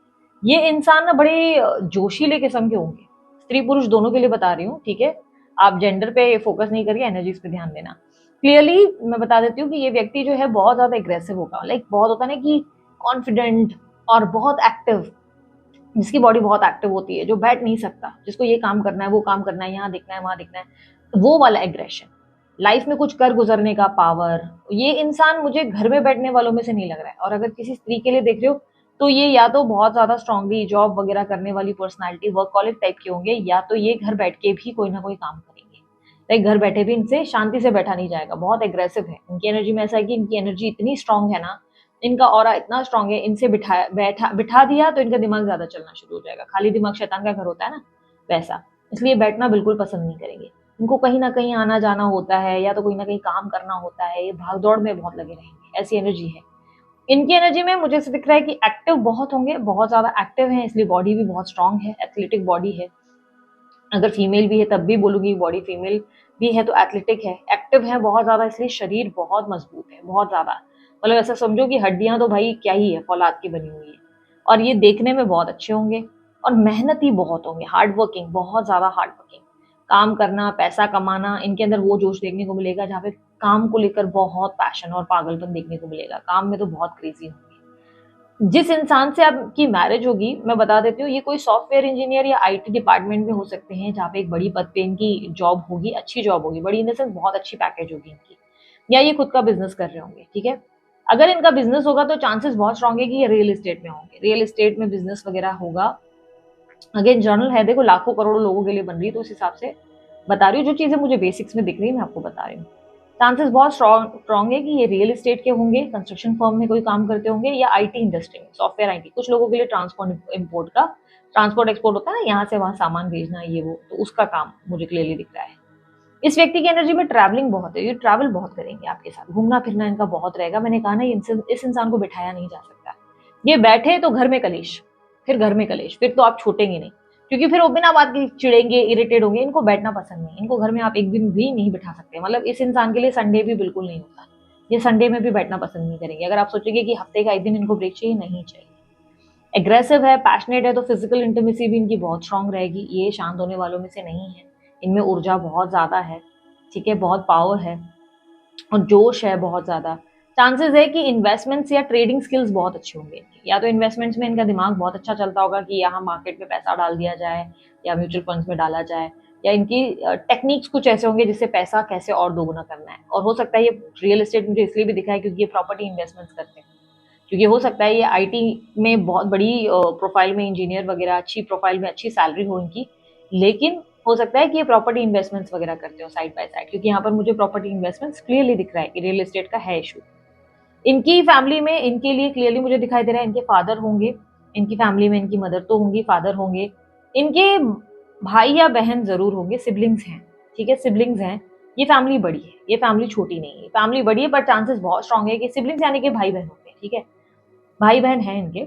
ये इंसान ना बड़े जोशीले किस्म के होंगे, स्त्री पुरुष दोनों के लिए बता रही हूँ। ठीक है, आप जेंडर पे फोकस नहीं करिए, एनर्जीज पे ध्यान देना। क्लियरली मैं बता देती हूँ कि ये व्यक्ति जो है बहुत ज्यादा एग्रेसिव होगा, लाइक बहुत होता है ना कि कॉन्फिडेंट और बहुत एक्टिव, जिसकी बॉडी बहुत एक्टिव होती है, जो बैठ नहीं सकता, जिसको ये काम करना है वो काम करना है, यहाँ दिखना है वहां दिखना है, वो वाला एग्रेशन, लाइफ में कुछ कर गुजरने का पावर, ये इंसान मुझे घर में बैठने वालों में से नहीं लग रहा है। और अगर किसी स्त्री के लिए देख रहे हो तो ये या तो बहुत ज्यादा स्ट्रांगली जॉब वगैरह करने वाली पर्सनालिटी, वर्कहॉलिक टाइप के होंगे, या तो ये घर बैठ के भी कोई ना कोई काम करेंगे, लाइक घर बैठे भी इनसे शांति से बैठा नहीं जाएगा, बहुत एग्रेसिव है। इनकी एनर्जी में ऐसा है कि इनकी एनर्जी इतनी स्ट्रांग है ना, इनका ऑरा इतना स्ट्रांग है, इनसे बिठा दिया तो इनका दिमाग ज्यादा चलना शुरू हो जाएगा। खाली दिमाग शैतान का घर होता है ना, वैसा, इसलिए बैठना बिल्कुल पसंद नहीं करेंगे। इनको कहीं ना कहीं आना जाना होता है या तो कहीं ना कहीं काम करना होता है, ये भाग दौड़ में बहुत लगे रहेंगे, ऐसी एनर्जी है इनकी। एनर्जी में मुझे ऐसे दिख रहा है कि एक्टिव बहुत होंगे, बहुत ज्यादा एक्टिव हैं, इसलिए बॉडी भी बहुत स्ट्रांग है, एथलेटिक बॉडी है। अगर फीमेल भी है तब भी बोलूंगी बॉडी फीमेल भी है तो एथलेटिक है, एक्टिव है बहुत ज्यादा, इसलिए शरीर बहुत मजबूत है, बहुत ज्यादा। मतलब ऐसा समझो कि हड्डियां तो भाई क्या ही है, फौलाद की बनी हुई है। और ये देखने में बहुत अच्छे होंगे और मेहनती बहुत होंगे, हार्ड वर्किंग, बहुत ज्यादा हार्ड वर्किंग। काम करना, पैसा कमाना, इनके अंदर वो जोश देखने को मिलेगा जहाँ पे काम को लेकर बहुत पैशन और पागलपन देखने को मिलेगा। काम में तो बहुत क्रेजी होंगे। जिस इंसान से आपकी मैरिज होगी, मैं बता देती हूँ, ये कोई सॉफ्टवेयर इंजीनियर या आईटी डिपार्टमेंट में हो सकते हैं, जहाँ पे एक बड़ी पद पे इनकी जॉब होगी, अच्छी जॉब होगी, बड़ी इन द सेंस बहुत अच्छी पैकेज होगी इनकी, या ये खुद का बिजनेस कर रहे होंगे, ठीक है। अगर इनका बिजनेस होगा तो चांसेस बहुत स्ट्रांग है कि ये रियल एस्टेट में होंगे, रियल एस्टेट में बिजनेस वगैरह होगा। अगेन जर्नल है, देखो लाखों करोड़ों लोगों के लिए बन रही है, तो उस हिसाब से बता रही हूँ, जो चीजें मुझे बेसिक्स में दिख रही है मैं आपको बता रही हूँ। चांसेस बहुत स्ट्रॉन्ग है कि ये रियल एस्टेट के होंगे, कंस्ट्रक्शन फर्म में कोई काम करते होंगे, या आईटी इंडस्ट्री में, सॉफ्टवेयर आईटी। कुछ लोगों के लिए ट्रांसपोर्ट इम्पोर्ट का, ट्रांसपोर्ट एक्सपोर्ट होता है ना, यहाँ से वहां सामान भेजना, ये वो, तो उसका काम मुझे क्लियरली दिख रहा है। इस व्यक्ति की एनर्जी में ट्रैवलिंग बहुत है, ये ट्रैवल बहुत करेंगे आपके साथ, घूमना फिरना इनका बहुत रहेगा। मैंने कहा ना, इस इंसान को बिठाया नहीं जा सकता। ये बैठे तो घर में कलेश, फिर घर में कलेश, फिर तो आप छूटेंगे नहीं, क्योंकि फिर वो बिना बात के चिड़ेंगे, इरिटेट होंगे। इनको बैठना पसंद नहीं, इनको घर में आप एक दिन भी नहीं बिठा सकते। मतलब इस इंसान के लिए संडे भी बिल्कुल नहीं होता, ये संडे में भी बैठना पसंद नहीं करेंगे। अगर आप सोचेंगे कि हफ्ते का एक दिन इनको ब्रेक चाहिए, नहीं चाहिए। एग्रेसिव है, पैशनेट है, तो फिजिकल इंटीमेसी भी इनकी बहुत स्ट्रांग रहेगी। ये शांत होने वालों में से नहीं है, इनमें ऊर्जा बहुत ज्यादा है, ठीक है, बहुत पावर है और जोश है बहुत ज्यादा। चांसेस है कि इन्वेस्टमेंट्स या ट्रेडिंग स्किल्स बहुत अच्छे होंगे इनके। या तो इन्वेस्टमेंट्स में इनका दिमाग बहुत अच्छा चलता होगा कि यहाँ मार्केट में पैसा डाल दिया जाए या म्यूचुअल फंड्स में डाला जाए, या इनकी टेक्निक्स कुछ ऐसे होंगे जिससे पैसा कैसे और दोगुना करना है। और हो सकता है ये रियल एस्टेट मुझे इसलिए भी दिखा है क्योंकि ये प्रॉपर्टी इन्वेस्टमेंट्स करते हैं, क्योंकि हो सकता है ये आईटी में बहुत बड़ी प्रोफाइल में इंजीनियर वगैरह, अच्छी प्रोफाइल में अच्छी सैलरी हो इनकी, लेकिन हो सकता है कि ये प्रॉपर्टी इन्वेस्टमेंट्स वगैरह करते हो साइड बाय साइड, क्योंकि यहाँ पर मुझे प्रॉपर्टी इन्वेस्टमेंट्स क्लियरली दिख रहा है कि रियल एस्टेट का है इशू। इनकी फैमिली में इनके लिए क्लियरली मुझे दिखाई दे रहा है, इनके फादर होंगे, इनकी फैमिली में इनकी मदर तो होंगी, फादर होंगे, इनके भाई या बहन जरूर होंगे, सिबलिंग्स हैं, ठीक है, सिबलिंग्स हैं। ये फैमिली बड़ी है, ये फैमिली छोटी नहीं है, फैमिली बड़ी है, पर चांसेस बहुत स्ट्रांग है कि सिबलिंग्स यानी कि भाई बहन होंगे, ठीक है, भाई बहन हैं इनके।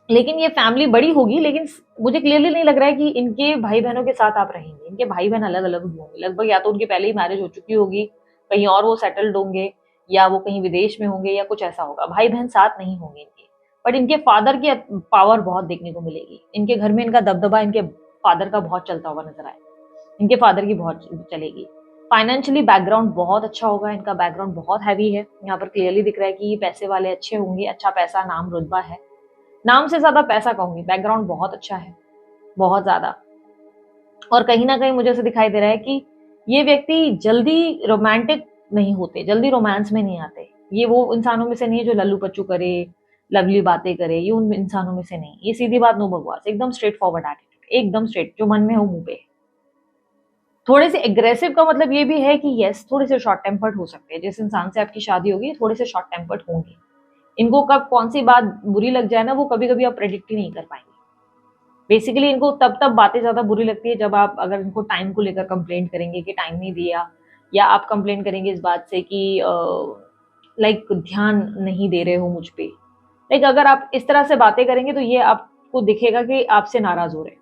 लेकिन ये फैमिली बड़ी होगी, लेकिन मुझे क्लियरली नहीं लग रहा है कि इनके भाई बहनों के साथ आप रहेंगे। इनके भाई बहन अलग अलग होंगे लगभग, या तो उनकी पहले ही मैरिज हो चुकी होगी, कहीं और वो सेटल्ड होंगे, या वो कहीं विदेश में होंगे, या कुछ ऐसा होगा। भाई बहन साथ नहीं होंगे इनके, बट इनके फादर की पावर बहुत देखने को मिलेगी। इनके घर में इनका दबदबा इनके फादर का बहुत चलता हुआ नजर आए, इनके फादर की बहुत चलेगी। फाइनेंशियली बैकग्राउंड बहुत अच्छा होगा, इनका बैकग्राउंड बहुत हैवी है, यहाँ पर क्लियरली दिख रहा है कि ये पैसे वाले अच्छे होंगे, अच्छा पैसा, नाम, रुतबा है। नाम से ज्यादा पैसा कहूंगी, बैकग्राउंड बहुत अच्छा है, बहुत ज्यादा। और कहीं ना कहीं मुझे ऐसे दिखाई दे रहा है कि ये व्यक्ति जल्दी रोमांटिक नहीं होते, जल्दी रोमांस में नहीं आते। ये वो इंसानों में से नहीं है जो लल्लू पच्चू करे, लवली बातें करे, ये उन इंसानों में से नहीं। ये सीधी बात, नो बकवास, एकदम स्ट्रेट फॉरवर्ड एटीट्यूड, एकदम स्ट्रेट, जो मन में हो मुंह पे। थोड़े से एग्रेसिव का मतलब ये भी है कि यस, थोड़े से शॉर्ट टेम्पर्ड हो सकते हैं। जिस इंसान से आपकी शादी होगी थोड़े से शॉर्ट टेम्पर्ड होंगे। इनको कब कौन सी बात बुरी लग जाए ना, वो कभी कभी आप प्रेडिक्ट ही नहीं कर पाएंगे। बेसिकली इनको तब तब बातें ज्यादा बुरी लगती है जब आप अगर इनको टाइम को लेकर कंप्लेंट करेंगे कि टाइम नहीं दिया, या आप कंप्लेंट करेंगे इस बात से कि लाइक ध्यान नहीं दे रहे हो मुझ पे। लाइक अगर आप इस तरह से बातें करेंगे तो ये आपको दिखेगा कि आपसे नाराज हो रहे हैं,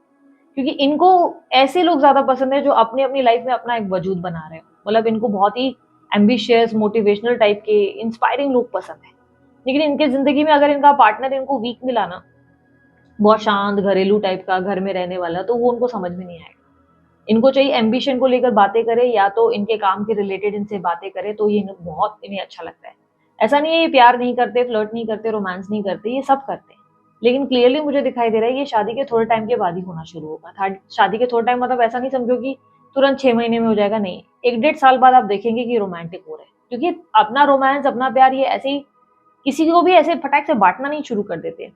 क्योंकि इनको ऐसे लोग ज्यादा पसंद है जो अपनी अपनी लाइफ में अपना एक वजूद बना रहे हो। मतलब इनको बहुत ही एम्बिशियस, मोटिवेशनल टाइप के, इंस्पायरिंग लोग पसंद है। लेकिन इनके जिंदगी में अगर इनका पार्टनर इनको वीक मिला ना, बहुत शांत घरेलू टाइप का, घर में रहने वाला, तो वो उनको समझ में नहीं आएगा। इनको चाहिए एम्बिशन को लेकर बातें करे, या तो इनके काम के रिलेटेड इनसे बातें करे, तो ये बहुत इन्हें अच्छा लगता है। ऐसा नहीं है ये प्यार नहीं करते, फ्लर्ट नहीं करते, रोमांस नहीं करते, ये सब करते हैं। लेकिन क्लियरली मुझे दिखाई दे रहा है ये शादी के थोड़े टाइम के बाद ही होना शुरू होगा। शादी के थोड़े टाइम मतलब ऐसा नहीं समझो कि तुरंत 6 महीने में हो जाएगा, नहीं, 1-1.5 साल बाद आप देखेंगे कि रोमांटिक हो रहे हैं। क्योंकि अपना रोमांस, अपना प्यार, ये ऐसे ही किसी को भी ऐसे फटाक से बांटना नहीं शुरू कर देते।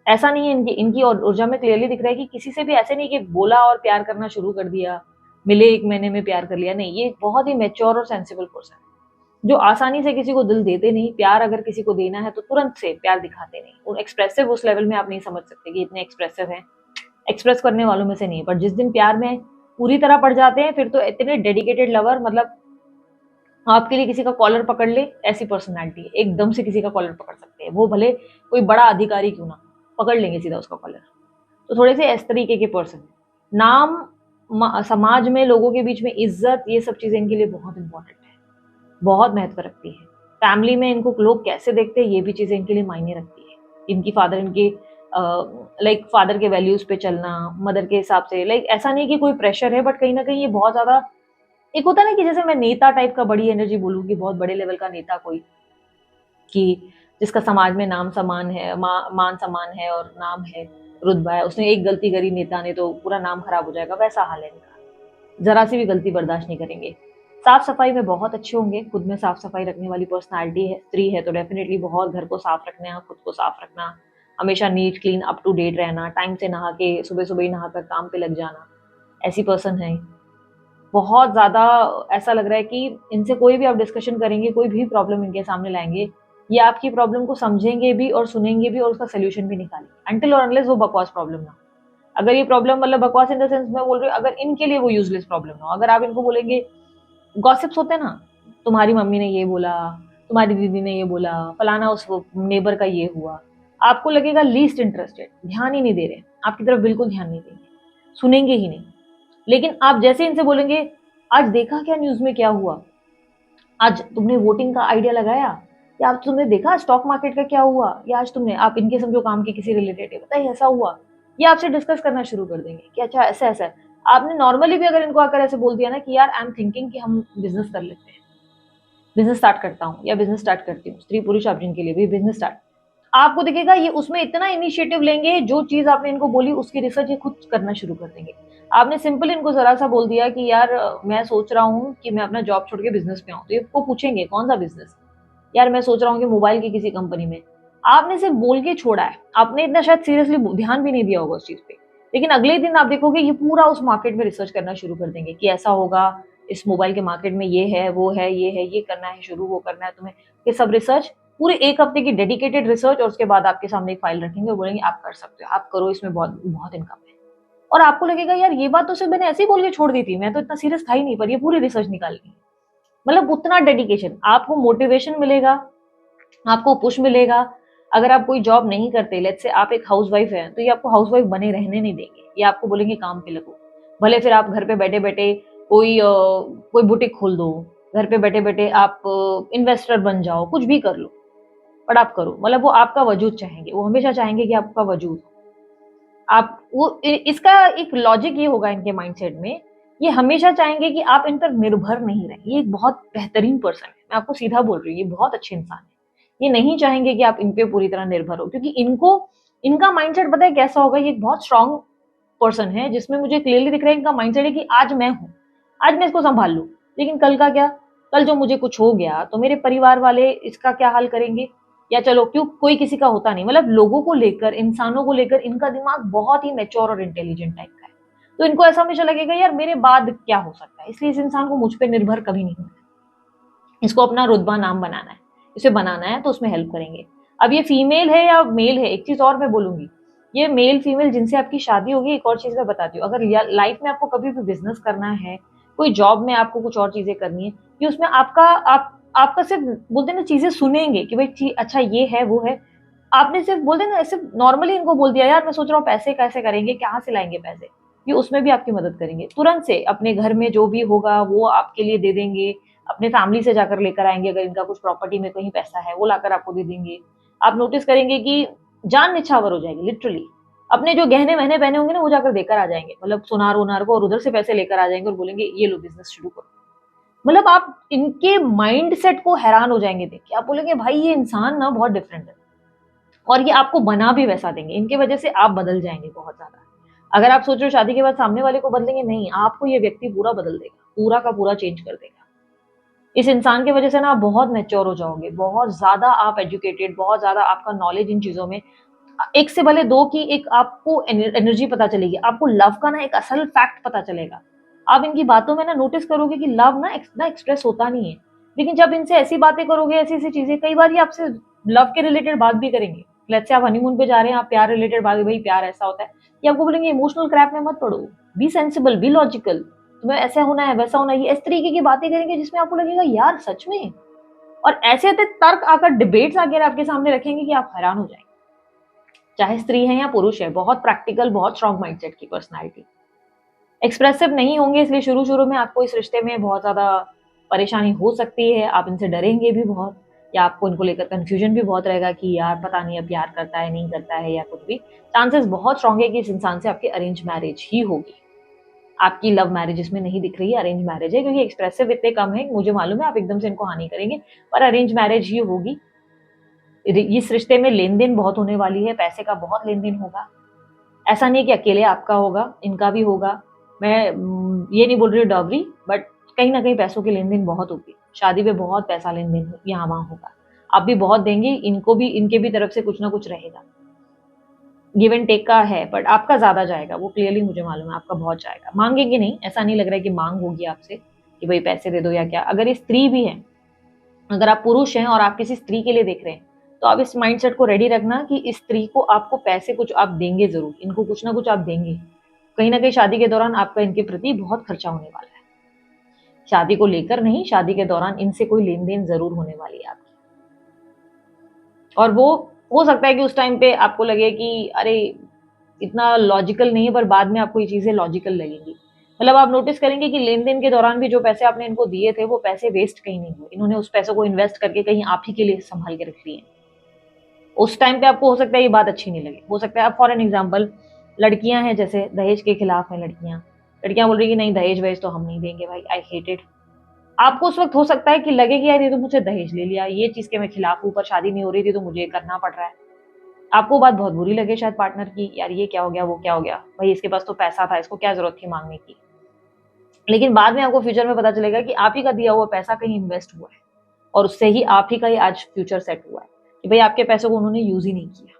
ऐसा नहीं है, इनकी इनकी ऊर्जा में क्लियरली दिख रहा है कि किसी से भी ऐसे नहीं कि बोला और प्यार करना शुरू कर दिया, मिले 1 महीने में प्यार कर लिया, नहीं। ये बहुत ही मेच्योर और सेंसिबल पर्सन है, जो आसानी से किसी को दिल देते नहीं। प्यार अगर किसी को देना है तो तुरंत से प्यार दिखाते नहीं। और एक्सप्रेसिव उस लेवल में आप नहीं समझ सकते कि इतने एक्सप्रेसिव हैं, एक्सप्रेस करने वालों में से नहीं। पर जिस दिन प्यार में पूरी तरह पड़ जाते हैं फिर तो इतने डेडिकेटेड लवर, मतलब आपके लिए किसी का कॉलर पकड़ ले, ऐसी पर्सनैलिटी है, एकदम से किसी का कॉलर पकड़ सकते हैं, वो भले कोई बड़ा अधिकारी क्यों ना, पकड़ लेंगे सीधा उसका कॉलर। तो थोड़े से इस तरीके के पर्सन हैं। नाम, समाज में लोगों के बीच में इज्जत, ये सब चीजें इनके लिए बहुत इंपॉर्टेंट है, बहुत महत्व रखती है। फैमिली में इनको लोग कैसे देखते हैं, ये भी चीजें इनके लिए मायने रखती है। इनकी फादर, इनके लाइक फादर के वैल्यूज पे चलना, मदर के हिसाब से, लाइक ऐसा नहीं कि कोई प्रेशर है, बट कहीं ना कहीं ये बहुत ज्यादा, एक होता है ना कि जैसे मैं नेता टाइप का, बड़ी एनर्जी बोलूंगी, बहुत बड़े लेवल का नेता कोई, कि जिसका समाज में नाम सम्मान है, मान सम्मान है और नाम है, रुतबा है, उसने एक गलती करी नेता ने तो पूरा नाम खराब हो जाएगा, वैसा हाल है इनका, जरा सी भी गलती बर्दाश्त नहीं करेंगे। साफ सफाई में बहुत अच्छे होंगे, खुद में साफ सफाई रखने वाली पर्सनालिटी है, स्त्री है तो डेफिनेटली बहुत घर को साफ रखना, खुद को साफ रखना, हमेशा neat clean up to date रहना, टाइम से नहा के, सुबह सुबह ही नहाकर काम पे लग जाना, ऐसी पर्सन है। बहुत ज़्यादा ऐसा लग रहा है कि इनसे कोई भी आप डिस्कशन करेंगे, कोई भी प्रॉब्लम इनके सामने लाएंगे, ये आपकी प्रॉब्लम को समझेंगे भी और सुनेंगे भी और उसका सोल्यूशन भी निकालेंगे, अनटिल और अनलेस वो बकवास प्रॉब्लम ना। अगर ये प्रॉब्लम, मतलब बकवास इन द सेंस मैं बोल रही हूँ, अगर इनके लिए वो यूजलेस प्रॉब्लम ना हो, अगर आप इनको बोलेंगे, गॉसिप्स होते हैं ना, तुम्हारी मम्मी ने ये बोला, तुम्हारी दीदी ने ये बोला, फलाना उस नेबर का ये हुआ, आपको लगेगा लीस्ट इंटरेस्टेड, ध्यान ही नहीं दे रहे, आपकी तरफ बिल्कुल ध्यान नहीं देंगे, सुनेंगे ही नहीं। लेकिन आप जैसे इनसे बोलेंगे, आज देखा क्या न्यूज में क्या हुआ, आज तुमने वोटिंग का आइडिया लगाया, या आज तुमने देखा स्टॉक मार्केट का क्या हुआ, या आज तुमने, आप इनके समझो काम के किसी रिलेटेड है, बताइए ऐसा हुआ, ये आपसे डिस्कस करना शुरू कर देंगे कि अच्छा ऐसा ऐसा है। आपने नॉर्मली भी अगर इनको आकर ऐसे बोल दिया ना कि यार आई एम थिंकिंग कि हम बिजनेस कर लेते हैं, बिजनेस स्टार्ट करता हूँ या बिजनेस स्टार्ट करती हूँ, स्त्री पुरुष आप जिनके लिए भी बिजनेस स्टार्ट, आपको दिखेगा ये उसमें इतना इनिशिएटिव लेंगे, जो चीज आपने इनको बोली उसकी रिसर्च ये खुद करना शुरू कर देंगे। आपने सिंपल इनको जरा सा बोल दिया कि यार मैं सोच रहा हूँ कि मैं अपना जॉब छोड़ के बिजनेस पे आऊँ, तो ये आपको पूछेंगे कौन सा बिजनेस, यार मैं सोच रहा हूँ कि मोबाइल की किसी कंपनी में। आपने सिर्फ बोल के छोड़ा है, आपने इतना शायद सीरियसली ध्यान भी नहीं दिया होगा उस चीज पे, लेकिन अगले दिन आप देखोगे ये पूरा उस मार्केट में रिसर्च करना शुरू कर देंगे कि ऐसा होगा, इस मोबाइल के मार्केट में ये है, वो है, ये है, ये करना है शुरू, वो करना है तुम्हें, ये सब रिसर्च, पूरे एक हफ्ते की डेडिकेटेड रिसर्च, और उसके बाद आपके सामने एक फाइल रखेंगे और बोलेंगे आप कर सकते हो, आप करो, इसमें बहुत बहुत इनकम है। और आपको लगेगा यार ये बात तो सिर्फ मैंने ऐसे ही बोल के छोड़ दी थी, मैं तो इतना सीरियस था ही नहीं, पर ये पूरी रिसर्च निकाल ली। मतलब उतना डेडिकेशन, आपको मोटिवेशन मिलेगा, आपको पुश मिलेगा। अगर आप कोई जॉब नहीं करते, लेट्स से आप एक हाउसवाइफ हैं, तो ये आपको हाउसवाइफ बने रहने नहीं देंगे, ये आपको बोलेंगे काम पे लगो, भले फिर आप घर पे बैठे बैठे कोई बुटीक खोल दो, घर पे बैठे बैठे आप इन्वेस्टर बन जाओ, कुछ भी कर लो, बट आप करो, मतलब वो आपका वजूद चाहेंगे, वो हमेशा चाहेंगे कि आपका वजूद, आप वो इसका एक लॉजिक ये होगा इनके माइंडसेट में, ये हमेशा चाहेंगे कि आप इन पर निर्भर नहीं रहें। ये एक बहुत बेहतरीन पर्सन है, मैं आपको सीधा बोल रही हूँ, ये बहुत अच्छे इंसान है। ये नहीं चाहेंगे कि आप इन पे पूरी तरह निर्भर हो, क्योंकि इनको, इनका माइंडसेट पता है कैसा होगा, ये एक बहुत स्ट्रांग पर्सन है, जिसमें मुझे क्लियरली दिख रहा है इनका माइंडसेट है कि आज मैं हूँ, आज मैं इसको संभाल लूँ, लेकिन कल का क्या, कल जो मुझे कुछ हो गया तो मेरे परिवार वाले इसका क्या हाल करेंगे, या चलो क्यों, कोई किसी का होता नहीं, मतलब लोगों को लेकर, इंसानों को लेकर इनका दिमाग बहुत ही मैच्योर और इंटेलिजेंट टाइप का है। तो इनको ऐसा हमेशा लगेगा यार मेरे बाद क्या हो सकता है, इसलिए इस इंसान को मुझ पर निर्भर कभी नहीं होना है, इसको अपना रुतबा नाम बनाना है, इसे बनाना है, तो उसमें हेल्प करेंगे। अब ये फीमेल है या मेल है, एक चीज और मैं बोलूंगी, ये मेल फीमेल जिनसे आपकी शादी होगी, एक और चीज मैं बताती हूँ, अगर लाइफ में आपको कभी भी बिजनेस करना है, कोई जॉब में आपको कुछ और चीजें करनी है, कि उसमें आपका सिर्फ बोलते ना चीजें सुनेंगे कि भाई अच्छा ये है वो है, आपने सिर्फ बोलते ना ऐसे नॉर्मली इनको बोल दिया यार मैं सोच रहा हूँ पैसे कैसे करेंगे, कहाँ से लाएंगे पैसे, ये उसमें भी आपकी मदद करेंगे, तुरंत से अपने घर में जो भी होगा वो आपके लिए दे देंगे, अपने फैमिली से जाकर लेकर आएंगे, अगर इनका कुछ प्रॉपर्टी में कहीं पैसा है वो लाकर आपको दे देंगे। आप नोटिस करेंगे कि जान निछावर हो जाएगी लिटरली, अपने जो गहने वहने पहने होंगे ना वो जाकर देकर आ जाएंगे, मतलब सुनार उनार को, और उधर से पैसे लेकर आ जाएंगे और बोलेंगे ये लो बिजनेस शुरू करो। मतलब आप इनके माइंड सेट को हैरान हो जाएंगे देख के, आप बोलेंगे भाई ये इंसान ना बहुत डिफरेंट है, और ये आपको बना भी वैसा देंगे, इनके वजह से आप बदल जाएंगे बहुत ज्यादा। अगर आप सोच रहे हो शादी के बाद सामने वाले को बदलेंगे, नहीं, आपको ये व्यक्ति पूरा बदल देगा, पूरा का पूरा चेंज कर देगा। इस इंसान की वजह से ना आप बहुत मैच्योर हो जाओगे, बहुत ज्यादा आप एजुकेटेड, बहुत ज्यादा आपका नॉलेज इन चीजों में, एक से भले दो की एक आपको एनर्जी पता चलेगी, आपको लव का ना एक असल फैक्ट पता चलेगा। आप इनकी बातों में ना नोटिस करोगे कि लव ना इतना एक्सप्रेस होता नहीं है, लेकिन जब इनसे ऐसी बातें करोगे, ऐसी ऐसी चीजें, कई बार ये आपसे लव के रिलेटेड बात भी करेंगे, लेट्स से आप हनीमून पे जा रहे हैं, आप प्यार रिलेटेड बात, भाई प्यार ऐसा होता है, ये आपको बोलेंगे इमोशनल क्रैप में मत पड़ो, बी सेंसिबल, बी लॉजिकल, तुम्हें ऐसा होना है वैसा होना है, ये इस तरीके की बातें करेंगे जिसमें आपको लगेगा यार सच में, और ऐसे ऐसे तर्क आकर डिबेट्स आकर आपके सामने रखेंगे कि आप हैरान हो जाएंगे। चाहे स्त्री है या पुरुष है, बहुत प्रैक्टिकल, बहुत स्ट्रॉन्ग माइंडसेट की पर्सनालिटी। एक्सप्रेसिव नहीं होंगे, इसलिए शुरू शुरू में आपको इस रिश्ते में बहुत ज्यादा परेशानी हो सकती है, आप इनसे डरेंगे भी बहुत, या आपको इनको लेकर कंफ्यूजन भी बहुत रहेगा कि यार पता नहीं अब प्यार करता है नहीं करता है या कुछ भी। चांसेस बहुत स्ट्रॉन्ग है कि इस इंसान से आपकी अरेंज मैरिज ही होगी, आपकी लव मैरिज इसमें नहीं दिख रही है, अरेंज मैरिज है, क्योंकि एक्सप्रेसिव इतने कम है, मुझे मालूम है आप एकदम से इनको हानि करेंगे, पर अरेंज मैरिज ही होगी। इस रिश्ते में लेन देन बहुत होने वाली है, पैसे का बहुत लेन देन होगा, ऐसा नहीं कि अकेले आपका होगा, इनका भी होगा। मैं ये नहीं बोल रही हूँ डॉवरी, बट कहीं ना कहीं पैसों की लेन देन बहुत होगी, शादी पे बहुत पैसा लेन देन यहाँ वहां होगा, आप भी बहुत देंगे, इनको भी, इनके भी तरफ से कुछ ना कुछ रहेगा, गिव एंड टेक का है, बट आपका ज्यादा जाएगा, वो क्लियरली मुझे मालूम है, आपका बहुत जाएगा। मांगेंगे नहीं, ऐसा नहीं लग रहा है कि मांग होगी आपसे कि भाई पैसे दे दो या क्या। अगर ये स्त्री भी है, अगर आप पुरुष हैं और आप किसी स्त्री के लिए देख रहे हैं, तो आप इस माइंडसेट को रेडी रखना कि इस स्त्री को आपको पैसे कुछ आप देंगे जरूर, इनको कुछ ना कुछ आप देंगे, कहीं ना कहीं शादी के दौरान आपका इनके प्रति बहुत खर्चा होने वाला है, शादी को लेकर नहीं, शादी के दौरान इनसे कोई लेन देन जरूर होने वाली है आपकी। और वो हो सकता है कि उस टाइम पे आपको लगे कि अरे इतना लॉजिकल नहीं है, पर बाद में आपको ये चीजें लॉजिकल लगेंगी। मतलब आप नोटिस करेंगे कि लेन देन के दौरान भी जो पैसे आपने इनको दिए थे, वो पैसे वेस्ट कहीं नहीं हुए, इन्होंने उस पैसों को इन्वेस्ट करके कहीं आप ही के लिए संभाल के रख लिए। उस टाइम पे आपको हो सकता है ये बात अच्छी नहीं लगे, हो सकता है आप फॉर एन एग्जाम्पल, लड़कियां हैं जैसे दहेज के खिलाफ हैं, लड़कियां लड़कियां बोल रही कि नहीं दहेज वहेज तो हम नहीं देंगे भाई, आई हेट इट। आपको उस वक्त हो सकता है कि लगे कि यार ये तो मुझसे दहेज ले लिया, ये चीज के मैं खिलाफ हूं, पर शादी नहीं हो रही थी तो मुझे करना पड़ रहा है। आपको बात बहुत बुरी लगे शायद पार्टनर की, यार ये क्या हो गया वो क्या हो गया, भाई इसके पास तो पैसा था, इसको क्या जरूरत थी मांगने की। लेकिन बाद में आपको फ्यूचर में पता चलेगा कि आप ही का दिया हुआ पैसा कहीं इन्वेस्ट हुआ है, और उससे ही आप ही का ही आज फ्यूचर सेट हुआ है, कि भाई आपके पैसों को उन्होंने यूज ही नहीं किया।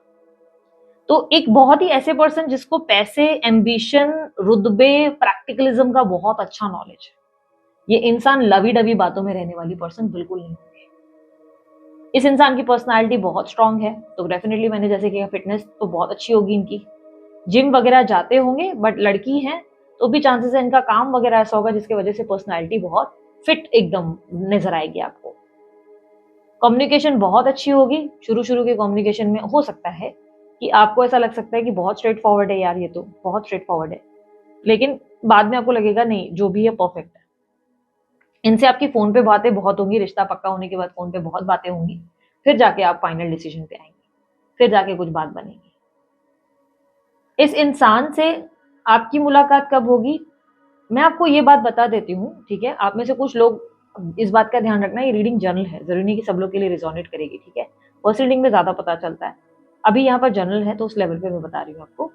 तो एक बहुत ही ऐसे पर्सन जिसको पैसे, एम्बिशन, रुतबे, प्रैक्टिकलिज्म का बहुत अच्छा नॉलेज है, ये इंसान लवी डवी बातों में रहने वाली पर्सन बिल्कुल नहीं होगी। इस इंसान की पर्सनालिटी बहुत स्ट्रांग है, तो डेफिनेटली मैंने जैसे कि फिटनेस तो बहुत अच्छी होगी इनकी, जिम वगैरह जाते होंगे, बट लड़की हैं तो भी चांसेस है इनका काम वगैरह ऐसा होगा जिसकी वजह से पर्सनालिटी बहुत फिट एकदम नजर आएगी आपको। कम्युनिकेशन बहुत अच्छी होगी, शुरू शुरू के कम्युनिकेशन में हो सकता है कि आपको ऐसा लग सकता है कि बहुत स्ट्रेट फॉरवर्ड है यार, ये तो बहुत स्ट्रेट फॉरवर्ड है, लेकिन बाद में आपको लगेगा नहीं जो भी है परफेक्ट है। इनसे आपकी फोन पे बातें बहुत होंगी, रिश्ता पक्का होने के बाद फोन पे बहुत बातें होंगी, फिर जाके आप फाइनल डिसीजन पे आएंगे, फिर जाके कुछ बात बनेगी। इस इंसान से आपकी मुलाकात कब होगी, मैं आपको ये बात बता देती हूँ, ठीक है। आप में से कुछ लोग इस बात का ध्यान रखना, ये रीडिंग जनरल है, जरूरी नहीं कि सब लोग के लिए रिजोनेट करेगी, ठीक है। पर्सनल रीडिंग में ज्यादा पता चलता है, अभी यहाँ पर जनरल है तो उस लेवल पे मैं बता रही हूँ आपको।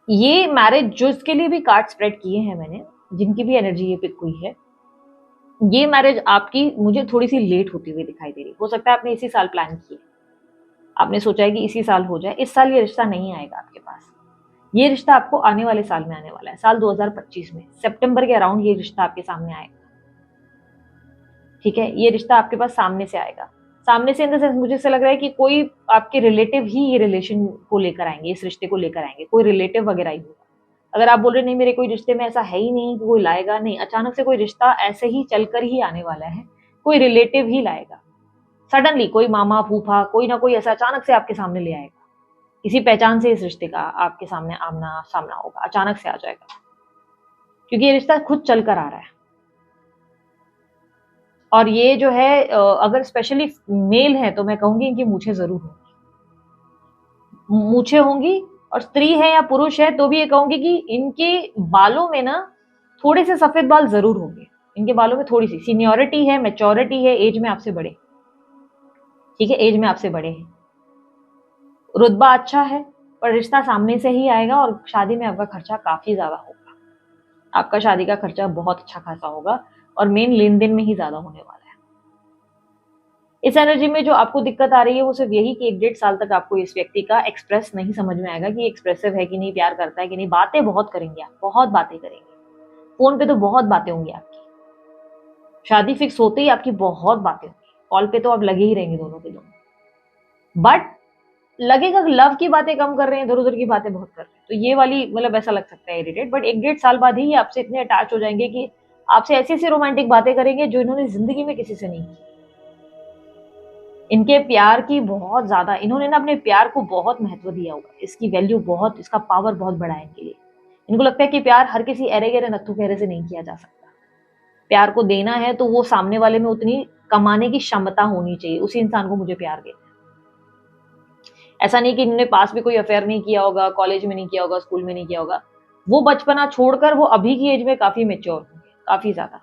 ये मैरिज जो इसके लिए भी कार्ड स्प्रेड किए हैं मैंने, जिनकी भी एनर्जी ये पिक हुई है, ये मैरिज आपकी मुझे थोड़ी सी लेट होती हुई दिखाई दे रही। हो सकता है आपने इसी साल प्लान किया, आपने सोचा है कि इसी साल हो जाए, इस साल ये रिश्ता नहीं आएगा आपके पास, ये रिश्ता आपको आने वाले साल में आने वाला है, साल 2025 में सितंबर के अराउंड ये रिश्ता आपके सामने आएगा, ठीक है। ये रिश्ता आपके पास सामने से आएगा, सामने से इन द सेंस मुझे ऐसा लग रहा है कि कोई आपके रिलेटिव ही ये रिलेशन को लेकर आएंगे, इस रिश्ते को लेकर आएंगे, कोई रिलेटिव वगैरह ही होगा। अगर आप बोल रहे नहीं मेरे कोई रिश्ते में ऐसा है ही नहीं कि कोई लाएगा, नहीं, अचानक से कोई रिश्ता ऐसे ही चलकर ही आने वाला है, कोई रिलेटिव ही लाएगा, सडनली कोई मामा फूफा कोई ना कोई ऐसा अचानक से आपके सामने ले आएगा, किसी पहचान से इस रिश्ते का आपके सामने आमना सामना होगा, अचानक से आ जाएगा, क्योंकि ये रिश्ता खुद चल कर आ रहा है। और ये जो है अगर स्पेशली मेल है तो मैं कहूंगी इनकी मूछें जरूर होंगी, मूछें होंगी, और स्त्री है या पुरुष है तो भी ये कहूंगी कि इनके बालों में ना थोड़े से सफेद बाल जरूर होंगे, इनके बालों में थोड़ी सी सीनियोरिटी है, मेच्योरिटी है, एज में आपसे बड़े, ठीक है, एज में आपसे बड़े हैं, रुतबा अच्छा है, पर रिश्ता सामने से ही आएगा, और शादी में आपका खर्चा काफी ज्यादा होगा, आपका शादी का खर्चा बहुत अच्छा खासा होगा, और मेन लेन देन में ही ज्यादा होने वाला है। इस एनर्जी में जो आपको दिक्कत आ रही है वो सिर्फ यही कि 1-1.5 साल तक आपको इस व्यक्ति का एक्सप्रेस नहीं समझ में आएगा कि एक्सप्रेसिव है कि नहीं, प्यार करता है कि नहीं, बातें बहुत करेंगे आप, बहुत बातें करेंगे, फोन पे तो बहुत बातें होंगी आपकी, शादी फिक्स होते ही आपकी बहुत बातें होंगी, कॉल पे तो आप लगे ही रहेंगे दोनों के दोनों, बट लगेगा लव की बातें कम कर रहे हैं, इधर उधर की बातें बहुत कर रहे हैं, तो ये वाली मतलब ऐसा लग सकता है इरिटेट। बट 1 डेढ़ साल बाद ही ये आपसे इतने अटैच हो जाएंगे कि आपसे ऐसी ऐसी रोमांटिक बातें करेंगे जो इन्होंने जिंदगी में किसी से नहीं की। इनके प्यार की बहुत ज्यादा, इन्होंने ना अपने प्यार को बहुत महत्व दिया हुआ है, इसकी वैल्यू बहुत, इसका पावर बहुत बड़ा है इनके लिए। इनको लगता है कि प्यार हर किसी अरे गहरे नत्थु गहरे से नहीं किया जा सकता। प्यार को देना है तो वो सामने वाले में उतनी कमाने की क्षमता होनी चाहिए, उसी इंसान को मुझे प्यार देना। ऐसा नहीं कि इन्होंने पास में कोई अफेयर नहीं किया होगा, कॉलेज में नहीं किया होगा, स्कूल में नहीं किया होगा। वो बचपना छोड़कर वो अभी की एज में काफी मेच्योर होंगे, काफी ज्यादा।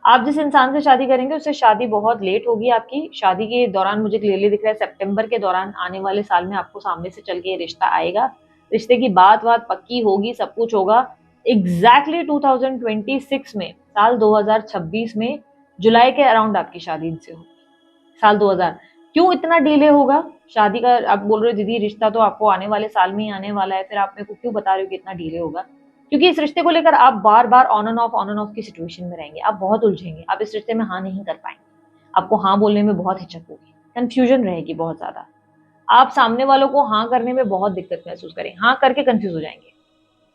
आप जिस इंसान से शादी करेंगे उससे शादी बहुत लेट होगी आपकी। शादी के दौरान मुझे क्लियरली दिख रहा है सितंबर के दौरान आने वाले साल में आपको सामने से चल के रिश्ता आएगा। रिश्ते की बात पक्की होगी, सब कुछ होगा। एग्जैक्टली 2026 में, साल 2026 में जुलाई के अराउंड आपकी शादी इनसे होगी। साल 2000 क्यों इतना डिले होगा शादी का? आप बोल रहे हो दीदी रिश्ता तो आपको आने वाले साल में ही आने वाला है, फिर आप मेरे को क्यों बता रहे हो कि इतना डिले होगा? क्योंकि इस रिश्ते को लेकर आप बार बार ऑन एंड ऑफ की सिचुएशन में रहेंगे, आप बहुत उलझेंगे, आप इस रिश्ते में हाँ नहीं कर पाएंगे, आपको हाँ बोलने में बहुत हिचक होगी, कंफ्यूजन रहेगी बहुत ज्यादा। आप सामने वालों को हाँ करने में बहुत दिक्कत महसूस करेंगे, हाँ करके कंफ्यूज हो जाएंगे,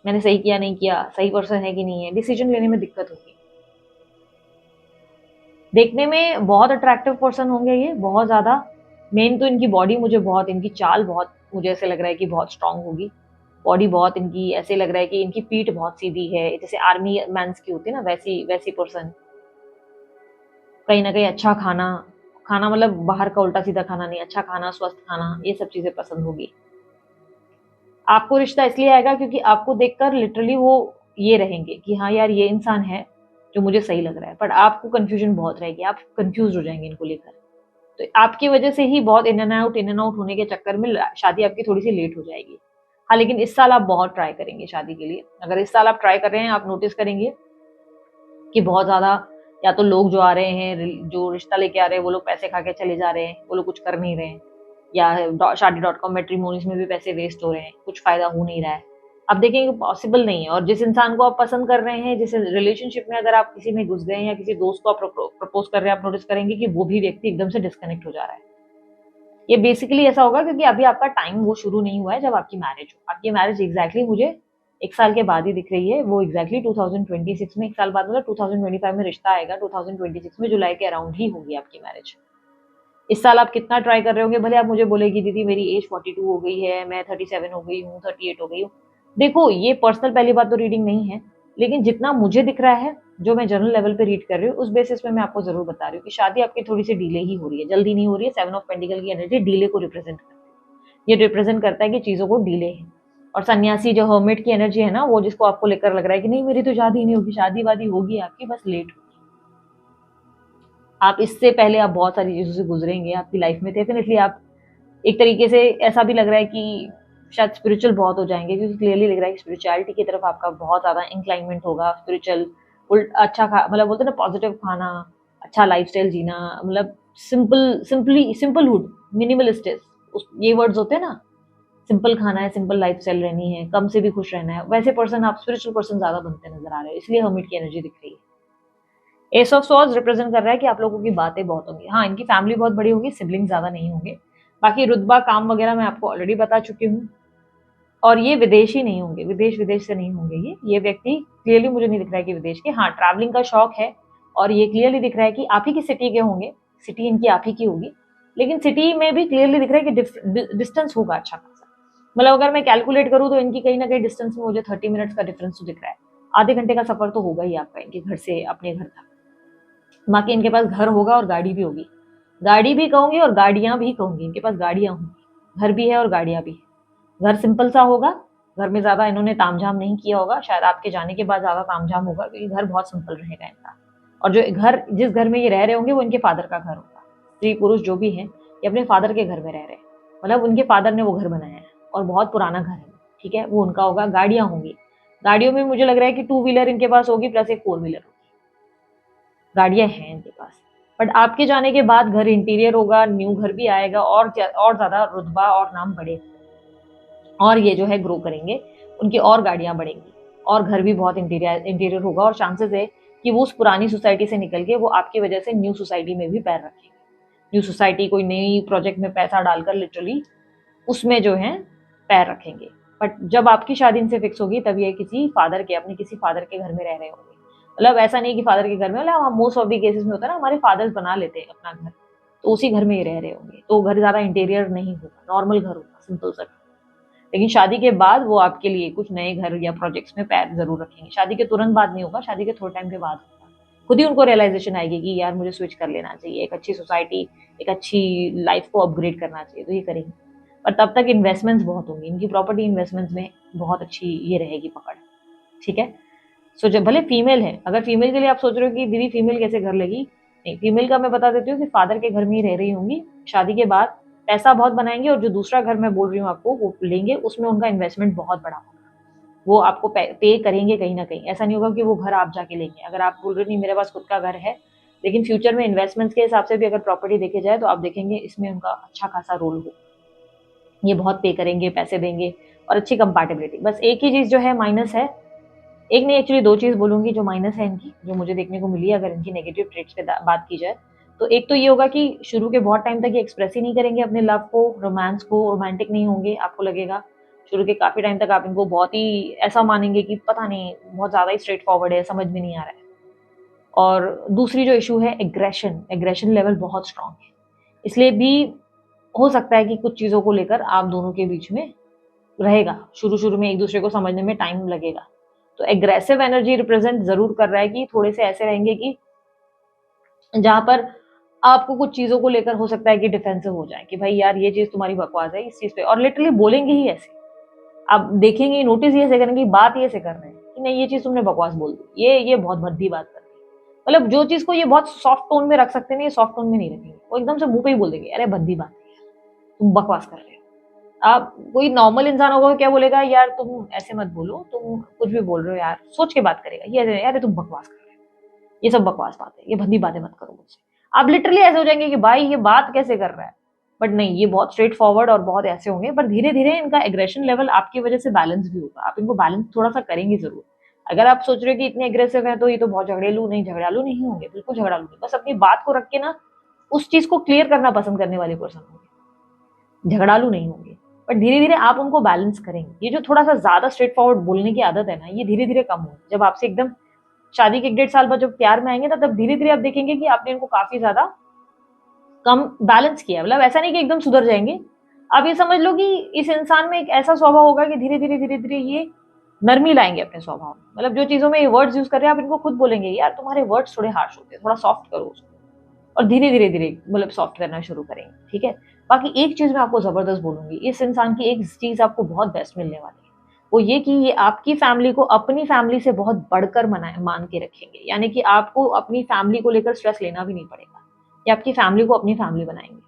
मैंने सही किया नहीं किया, सही पर्सन है कि नहीं है, डिसीजन लेने में दिक्कत होगी। देखने में बहुत अट्रैक्टिव पर्सन होंगे ये, बहुत ज्यादा। मेन तो इनकी बॉडी मुझे बहुत, इनकी चाल बहुत, मुझे ऐसे लग रहा है कि बहुत स्ट्रांग होगी। बॉडी बहुत इनकी, ऐसे लग रहा है कि इनकी पीठ बहुत सीधी है, जैसे आर्मी मैंस की होती है ना, वैसी वैसी पर्सन। कहीं ना कहीं अच्छा खाना, खाना मतलब बाहर का उल्टा सीधा खाना नहीं, अच्छा खाना, स्वस्थ खाना, ये सब चीजें पसंद होगी। आपको रिश्ता इसलिए आएगा क्योंकि आपको देखकर लिटरली वो ये रहेंगे कि हाँ यार ये इंसान है जो मुझे सही लग रहा है। पर आपको कंफ्यूजन बहुत रहेगी, आप कंफ्यूज हो जाएंगे इनको लेकर। तो आपकी वजह से ही बहुत इन एंड आउट होने के चक्कर में शादी आपकी थोड़ी सी लेट हो जाएगी। हाँ, लेकिन इस साल आप बहुत ट्राई करेंगे शादी के लिए। अगर इस साल आप ट्राई कर रहे हैं, आप नोटिस करेंगे कि बहुत ज्यादा या तो लोग जो आ रहे हैं, जो रिश्ता लेके आ रहे हैं, वो लोग पैसे खा के चले जा रहे हैं, वो लोग कुछ कर नहीं रहे हैं, या शादी.com मैट्रिमोनीज में भी पैसे वेस्ट हो रहे हैं, कुछ फायदा हो नहीं रहा है। आप देखेंगे पॉसिबल नहीं है। और जिस इंसान को आप पसंद कर रहे हैं, जिस रिलेशनशिप में अगर आप किसी में घुस गए हैं या किसी दोस्त को आप प्रपोज कर रहे हैं, आप नोटिस करेंगे कि वो भी व्यक्ति एकदम से डिस्कनेक्ट हो जा रहा है। ये बेसिकली ऐसा होगा क्योंकि अभी आपका टाइम वो शुरू नहीं हुआ है जब आपकी मैरिज हो। आपकी मैरिज एग्जैक्टली मुझे 1 साल के बाद ही दिख रही है, वो एग्जैक्टली 2026 में, 1 साल बाद मतलब 2025 में रिश्ता आएगा, 2026 में जुलाई के अराउंड ही होगी आपकी मैरिज। इस साल आप कितना ट्राई कर रहे होंगे, भले आप मुझे बोलेगी दीदी मेरी एज 42 हो गई है, मैं 37 हो गई हूँ, 38 हो गई हूँ। देखो ये पर्सनल पहली बात तो रीडिंग नहीं है, लेकिन जितना मुझे दिख रहा है, जो मैं जनरल लेवल पे रीड कर रही हूँ, उस बेसिस पे मैं आपको जरूर बता रही हूँ कि शादी आपकी थोड़ी सी डिले ही हो रही है, जल्दी नहीं हो रही है। 7 ऑफ पेंटिकल की एनर्जी डिले को रिप्रेजेंट करती है। ये रिप्रेजेंट करता है कि चीजों को डिले है। और सन्यासी जो हर्मिट की एनर्जी है ना, वो जिसको आपको लेकर लग रहा है कि नहीं मेरी तो शादी नहीं होगी, शादी वादी होगी आपकी, बस लेट होगी। आप इससे पहले आप बहुत सारी चीजों से गुजरेंगे, आपकी लाइफ में डेफिनेटली आप एक तरीके से, ऐसा भी लग रहा है कि शायद स्पिरिचुअल बहुत हो जाएंगे, क्योंकि क्लियरली लग रहा है कि स्पिरिचुअलिटी की तरफ आपका बहुत ज्यादा इंक्लाइनमेंट होगा। स्पिरिचुअल अच्छा खा, मतलब बोलते हैं ना पॉजिटिव खाना, अच्छा लाइफस्टाइल जीना, मतलब सिंपलहुड, मिनिमलिस्टिक, ये वर्ड्स होते हैं ना, सिंपल खाना है, सिंपल लाइफस्टाइल रहनी है, कम से भी खुश रहना है, वैसे पर्सन आप, स्पिरिचुअल पर्सन ज्यादा बनते नजर आ रहे हो, इसलिए हर्मिट की एनर्जी दिख रही है। एस ऑफ सॉर्ड्स रिप्रेजेंट कर रहा है कि आप लोगों की बातें बहुत होंगी। हाँ, इनकी फैमिली बहुत बड़ी होगी, सिबलिंग ज्यादा नहीं होंगे। बाकी रुतबा काम वगैरह मैं आपको ऑलरेडी बता चुकी हूँ। और ये विदेशी नहीं होंगे, विदेश विदेश से नहीं होंगे। ये व्यक्ति क्लियरली मुझे नहीं दिख रहा है कि विदेश के। हाँ, ट्रैवलिंग का शौक है, और ये क्लियरली दिख रहा है कि आप ही की सिटी के होंगे, सिटी इनकी आप ही की होगी। लेकिन सिटी में भी क्लियरली दिख रहा है कि डिस्टेंस होगा अच्छा खासा। मतलब अगर मैं कैलकुलेट करूँ तो इनकी कहीं ना कहीं डिस्टेंस में मुझे 30 मिनट्स का डिफरेंस तो दिख रहा है। आधे घंटे का सफर तो होगा ही आपका इनके घर से अपने घर तक। बाकी इनके पास घर होगा और गाड़ी भी होगी। गाड़ी भी कहूंगी और गाड़ियां भी कहूंगी, इनके पास गाड़ियां होंगी, घर भी है और गाड़ियां भी है। घर सिंपल सा होगा, घर में ज्यादा इन्होंने तामझाम नहीं किया होगा, शायद आपके जाने के बाद ज्यादा तामझाम होगा, क्योंकि घर बहुत सिंपल रहेगा इनका। और जो घर, जिस घर में ये रह रहे होंगे, वो इनके फादर का घर होगा। स्त्री पुरुष जो भी है, ये अपने फादर के घर में रह रहे हैं, मतलब उनके फादर ने वो घर बनाया है, और बहुत पुराना घर है, ठीक है, वो उनका होगा। गाड़ियां होंगी, गाड़ियों में मुझे लग रहा है कि 2 व्हीलर इनके पास होगी, प्लस एक 4 व्हीलर होगी। गाड़ियां हैं इनके पास। बट आपके जाने के बाद घर इंटीरियर होगा, न्यू घर भी आएगा, और ज्यादा रुतबा और नाम बढ़ेगा, और ये जो है ग्रो करेंगे, उनकी और गाड़ियां बढ़ेंगी, और घर भी बहुत इंटीरियर होगा। और चांसेस है कि वो उस पुरानी सोसाइटी से निकल के वो आपकी वजह से न्यू सोसाइटी में भी पैर रखेंगे। न्यू सोसाइटी, कोई नई प्रोजेक्ट में पैसा डालकर लिटरली उसमें जो है पैर रखेंगे। बट जब आपकी शादी इनसे फिक्स होगी तब ये किसी फादर के, अपने किसी फादर के घर में रह रहे होंगे। मतलब ऐसा नहीं कि फादर के घर में, मतलब मोस्ट ऑफ दी केसेस में होता है ना, हमारे फादर्स बना लेते हैं अपना घर, तो उसी घर में ही रह रहे होंगे, तो घर ज़्यादा इंटीरियर नहीं होगा, नॉर्मल घर होगा, सिंपल सा। लेकिन शादी के बाद वो आपके लिए कुछ नए घर या प्रोजेक्ट्स में पैर जरूर रखेंगे। शादी के तुरंत बाद नहीं होगा, शादी के थोड़े टाइम के बाद होगा। खुद ही उनको रियलाइजेशन आएगी कि यार मुझे स्विच कर लेना चाहिए, एक अच्छी सोसाइटी, एक अच्छी लाइफ को अपग्रेड करना चाहिए, तो ये करेंगे। पर तब तक इन्वेस्टमेंट्स बहुत होंगी, इनकी प्रॉपर्टी इन्वेस्टमेंट्स में बहुत अच्छी ये रहेगी पकड़। ठीक है, सो जब भले फीमेल है, अगर फीमेल के लिए आप सोच रहे हो कि दीदी फीमेल कैसे घर लेगी, नहीं, फीमेल का मैं बता देती हूँ कि फादर के घर में ही रह रही होंगी, शादी के बाद पैसा बहुत बनाएंगे, और जो दूसरा घर मैं बोल रही हूँ आपको वो लेंगे, उसमें उनका इन्वेस्टमेंट बहुत बड़ा होगा, वो आपको पे करेंगे कहीं ना कहीं। ऐसा नहीं होगा कि वो घर आप जाके लेंगे। अगर आप बोल रहे नहीं मेरे पास खुद का घर है, लेकिन फ्यूचर में इन्वेस्टमेंट्स के हिसाब से भी अगर प्रॉपर्टी देखे जाए तो आप देखेंगे इसमें उनका अच्छा खासा रोल हो, ये बहुत पे करेंगे, पैसे देंगे, और अच्छी कंपैटिबिलिटी। बस एक ही चीज़ जो है माइनस है, एक नहीं एक्चुअली दो चीज़ बोलूँगी जो माइनस है इनकी, जो मुझे देखने को मिली है अगर इनकी नेगेटिव ट्रेट्स पे बात की जाए। तो एक तो ये होगा कि शुरू के बहुत टाइम तक ये एक्सप्रेस ही नहीं करेंगे अपने लव को, रोमांस को, रोमांटिक नहीं होंगे। आपको लगेगा शुरू के काफ़ी टाइम तक आप इनको बहुत ही ऐसा मानेंगे कि पता नहीं बहुत ज़्यादा ही स्ट्रेट फॉरवर्ड है, समझ में नहीं आ रहा है। और दूसरी जो इशू है एग्रेशन लेवल बहुत स्ट्रांग है, इसलिए भी हो सकता है कि कुछ चीज़ों को लेकर आप दोनों के बीच में रहेगा, शुरू में एक दूसरे को समझने में टाइम लगेगा। तो एग्रेसिव एनर्जी रिप्रेजेंट जरूर कर रहा है कि थोड़े से ऐसे रहेंगे कि जहां पर आपको कुछ चीजों को लेकर हो सकता है कि डिफेंसिव हो जाए कि भाई यार ये चीज तुम्हारी बकवास है इस चीज पे, और लिटरली बोलेंगे ही ऐसे। आप देखेंगे, नोटिस ये ऐसे करेंगे, बात ये ऐसे कर रहे हैं कि नहीं ये चीज तुमने बकवास बोल दी, ये बहुत भद्दी बात कर दी। मतलब जो चीज को ये बहुत सॉफ्ट टोन में रख सकते हैं, ये सॉफ्ट टोन में नहीं रखेंगे, वो एकदम से मुंह पे ही बोल देंगे अरे भद्दी बात है, तुम बकवास कर रहे हो। आप कोई नॉर्मल इंसान होगा क्या बोलेगा, यार तुम ऐसे मत बोलो, तुम कुछ भी बोल रहे हो यार, सोच के बात करेगा। ये यार तुम बकवास कर रहे हो, ये सब बकवास बात है, ये भद्दी बातें मत करो मुझसे। आप लिटरली ऐसे हो जाएंगे कि भाई ये बात कैसे कर रहा है। बट नहीं, ये बहुत स्ट्रेट फॉरवर्ड और बहुत ऐसे होंगे, पर धीरे धीरे इनका एग्रेशन लेवल आपकी वजह से बैलेंस भी होगा। आप इनको बैलेंस थोड़ा सा करेंगे जरूर। अगर आप सोच रहे हो कि इतने एग्रेसिव है तो ये तो बहुत झगड़ेलू, नहीं, झगड़ालू नहीं होंगे, बिल्कुल झगड़ालू नहीं, बस अपनी बात को रख के ना उस चीज को क्लियर करना पसंद करने वाले पर्सन होंगे, झगड़ालू नहीं होंगे। बट धीरे धीरे आप उनको बैलेंस करेंगे। ये जो थोड़ा सा ज्यादा स्ट्रेट फॉरवर्ड बोलने की आदत है ना, ये धीरे धीरे कम होगी। जब आपसे एकदम शादी के 1.5 साल बाद जब प्यार में आएंगे ना, तब धीरे धीरे आप देखेंगे कि आपने इनको काफी ज्यादा कम बैलेंस किया। मतलब ऐसा नहीं कि एकदम सुधर जाएंगे, आप ये समझ लो कि इस इंसान में एक ऐसा स्वभाव होगा कि धीरे धीरे ये नरमी लाएंगे अपने स्वभाव में। मतलब जो चीजों में ये वर्ड्स यूज कर रहे हैं, आप इनको खुद बोलेंगे यार तुम्हारे वर्ड्स थोड़े हार्श होते हैं, थोड़ा सॉफ्ट करो उसको, और धीरे धीरे मतलब सॉफ्ट करना शुरू करेंगे। ठीक है, बाकी एक चीज मैं आपको जबरदस्त बोलूंगी, इस इंसान की एक चीज आपको बहुत बेस्ट मिलने वाली है, वो ये कि ये आपकी फैमिली को अपनी फैमिली से बहुत बढ़कर मान के रखेंगे। यानी कि आपको अपनी फैमिली को लेकर स्ट्रेस लेना भी नहीं पड़ेगा, ये आपकी फैमिली को अपनी फैमिली बनाएंगे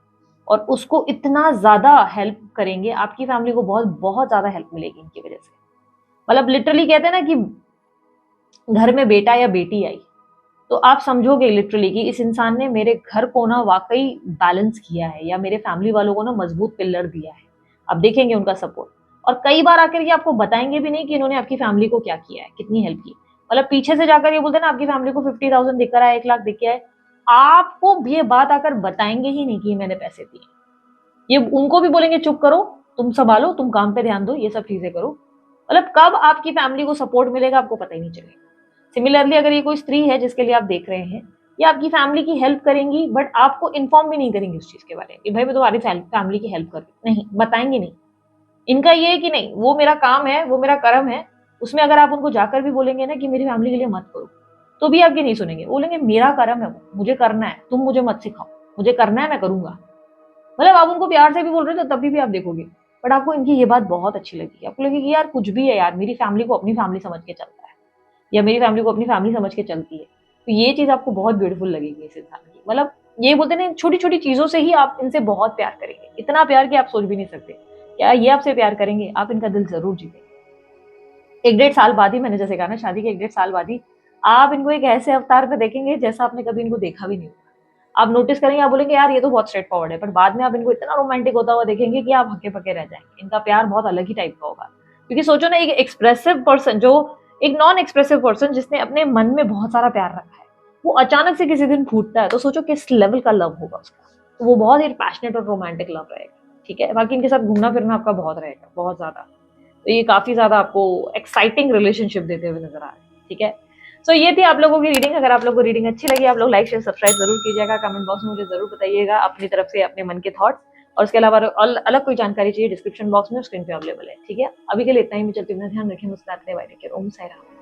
और उसको इतना ज्यादा हेल्प करेंगे, आपकी फैमिली को बहुत बहुत ज्यादा हेल्प मिलेगी इनकी वजह से। मतलब लिटरली कहते हैं ना कि घर में बेटा या बेटी आई, तो आप समझोगे लिटरली कि इस इंसान ने मेरे घर को ना वाकई बैलेंस किया है, या मेरे फैमिली वालों को ना मजबूत पिलर दिया है। आप देखेंगे उनका सपोर्ट, और कई बार आकर ये आपको बताएंगे भी नहीं कि इन्होंने आपकी फैमिली को क्या किया है, कितनी हेल्प की। मतलब पीछे से जाकर ये बोलते हैं ना आपकी फैमिली को 50,000 दिख रहा है, 1 लाख दिख गया है, आपको ये बात आकर बताएंगे ही नहीं कि मैंने पैसे दिए। ये उनको भी बोलेंगे चुप करो, तुम संभालो, तुम काम पे ध्यान दो, ये सब चीजें करो। मतलब कब आपकी फैमिली को सपोर्ट मिलेगा आपको पता ही नहीं चलेगा। सिमिलरली अगर ये कोई स्त्री है जिसके लिए आप देख रहे हैं, ये आपकी फैमिली की हेल्प करेंगी, बट आपको इन्फॉर्म भी नहीं करेंगी उस चीज के बारे में कि भाई मैं तुम्हारी फैमिली की हेल्प कर रही हूँ, नहीं बताएंगे नहीं। इनका ये है कि नहीं वो मेरा काम है, वो मेरा कर्म है, उसमें अगर आप उनको जाकर भी बोलेंगे ना कि मेरी फैमिली के लिए मत करो, तो भी आपकी नहीं सुनेंगे। बोलेंगे मेरा कर्म है, वो मुझे करना है, तुम मुझे मत सिखाओ, मुझे करना है मैं करूंगा। मतलब आप उनको प्यार से भी बोल रहे हो तो तभी भी आप देखोगे, बट आपको इनकी ये बात बहुत अच्छी लगेगी। आपको लगेगी यार कुछ भी है यार, मेरी फैमिली को अपनी फैमिली समझ के चलता है, या मेरी फैमिली को अपनी फैमिली समझ के चलती है। तो ये चीज आपको बहुत ब्यूटीफुल लगेगी इस इंसान की। मतलब ये बोलते हैं छोटी छोटी चीजों से ही आप इनसे बहुत प्यार करेंगे, इतना प्यार कि आप सोच भी नहीं सकते। क्या ये आपसे प्यार करेंगे, आप इनका दिल जरूर जीतेंगे। 1.5 साल बाद ही, मैंने जैसे कहा ना, शादी के 1.5 साल बाद ही आप इनको एक ऐसे अवतार पे देखेंगे जैसा आपने कभी इनको देखा भी नहीं होगा। आप नोटिस करेंगे, आप बोलेंगे यार ये तो बहुत स्ट्रेट फॉरवर्ड है, पर बाद में आप इनको इतना रोमांटिक होता हुआ देखेंगे कि आप हके पके रह जाएंगे। इनका प्यार बहुत अलग ही टाइप का होगा। क्योंकि सोचो ना, एक एक्सप्रेसिव पर्सन, जो एक नॉन एक्सप्रेसिव पर्सन जिसने अपने मन में बहुत सारा प्यार रखा है, वो अचानक से किसी दिन फूटता है, तो सोचो किस लेवल का लव होगा उसका। तो वो बहुत ही पैशनेट और रोमांटिक लव रहेगा, ठीक है। बाकी इनके साथ घूमना फिरना आपका बहुत रहेगा, बहुत ज़्यादा। तो ये काफ़ी ज़्यादा आपको एक्साइटिंग रिलेशनशिप देते हुए नज़र आ रहे हैं, ठीक है। सो ये थी आप लोगों की रीडिंग। अगर आप लोगों को रीडिंग अच्छी लगी, आप लोग लाइक शेयर सब्सक्राइब जरूर कीजिएगा। कमेंट बॉक्स में मुझे जरूर बताइएगा अपनी तरफ से अपने मन के थॉट्स, और उसके अलावा अलग कोई जानकारी चाहिए डिस्क्रिप्शन बॉक्स में स्क्रीन पे अवेलेबल है, ठीक है। अभी के लिए इतना ही, मैं चलती हूँ, ध्यान रखें, मुस्कुराते रहिए, ओम साई राम।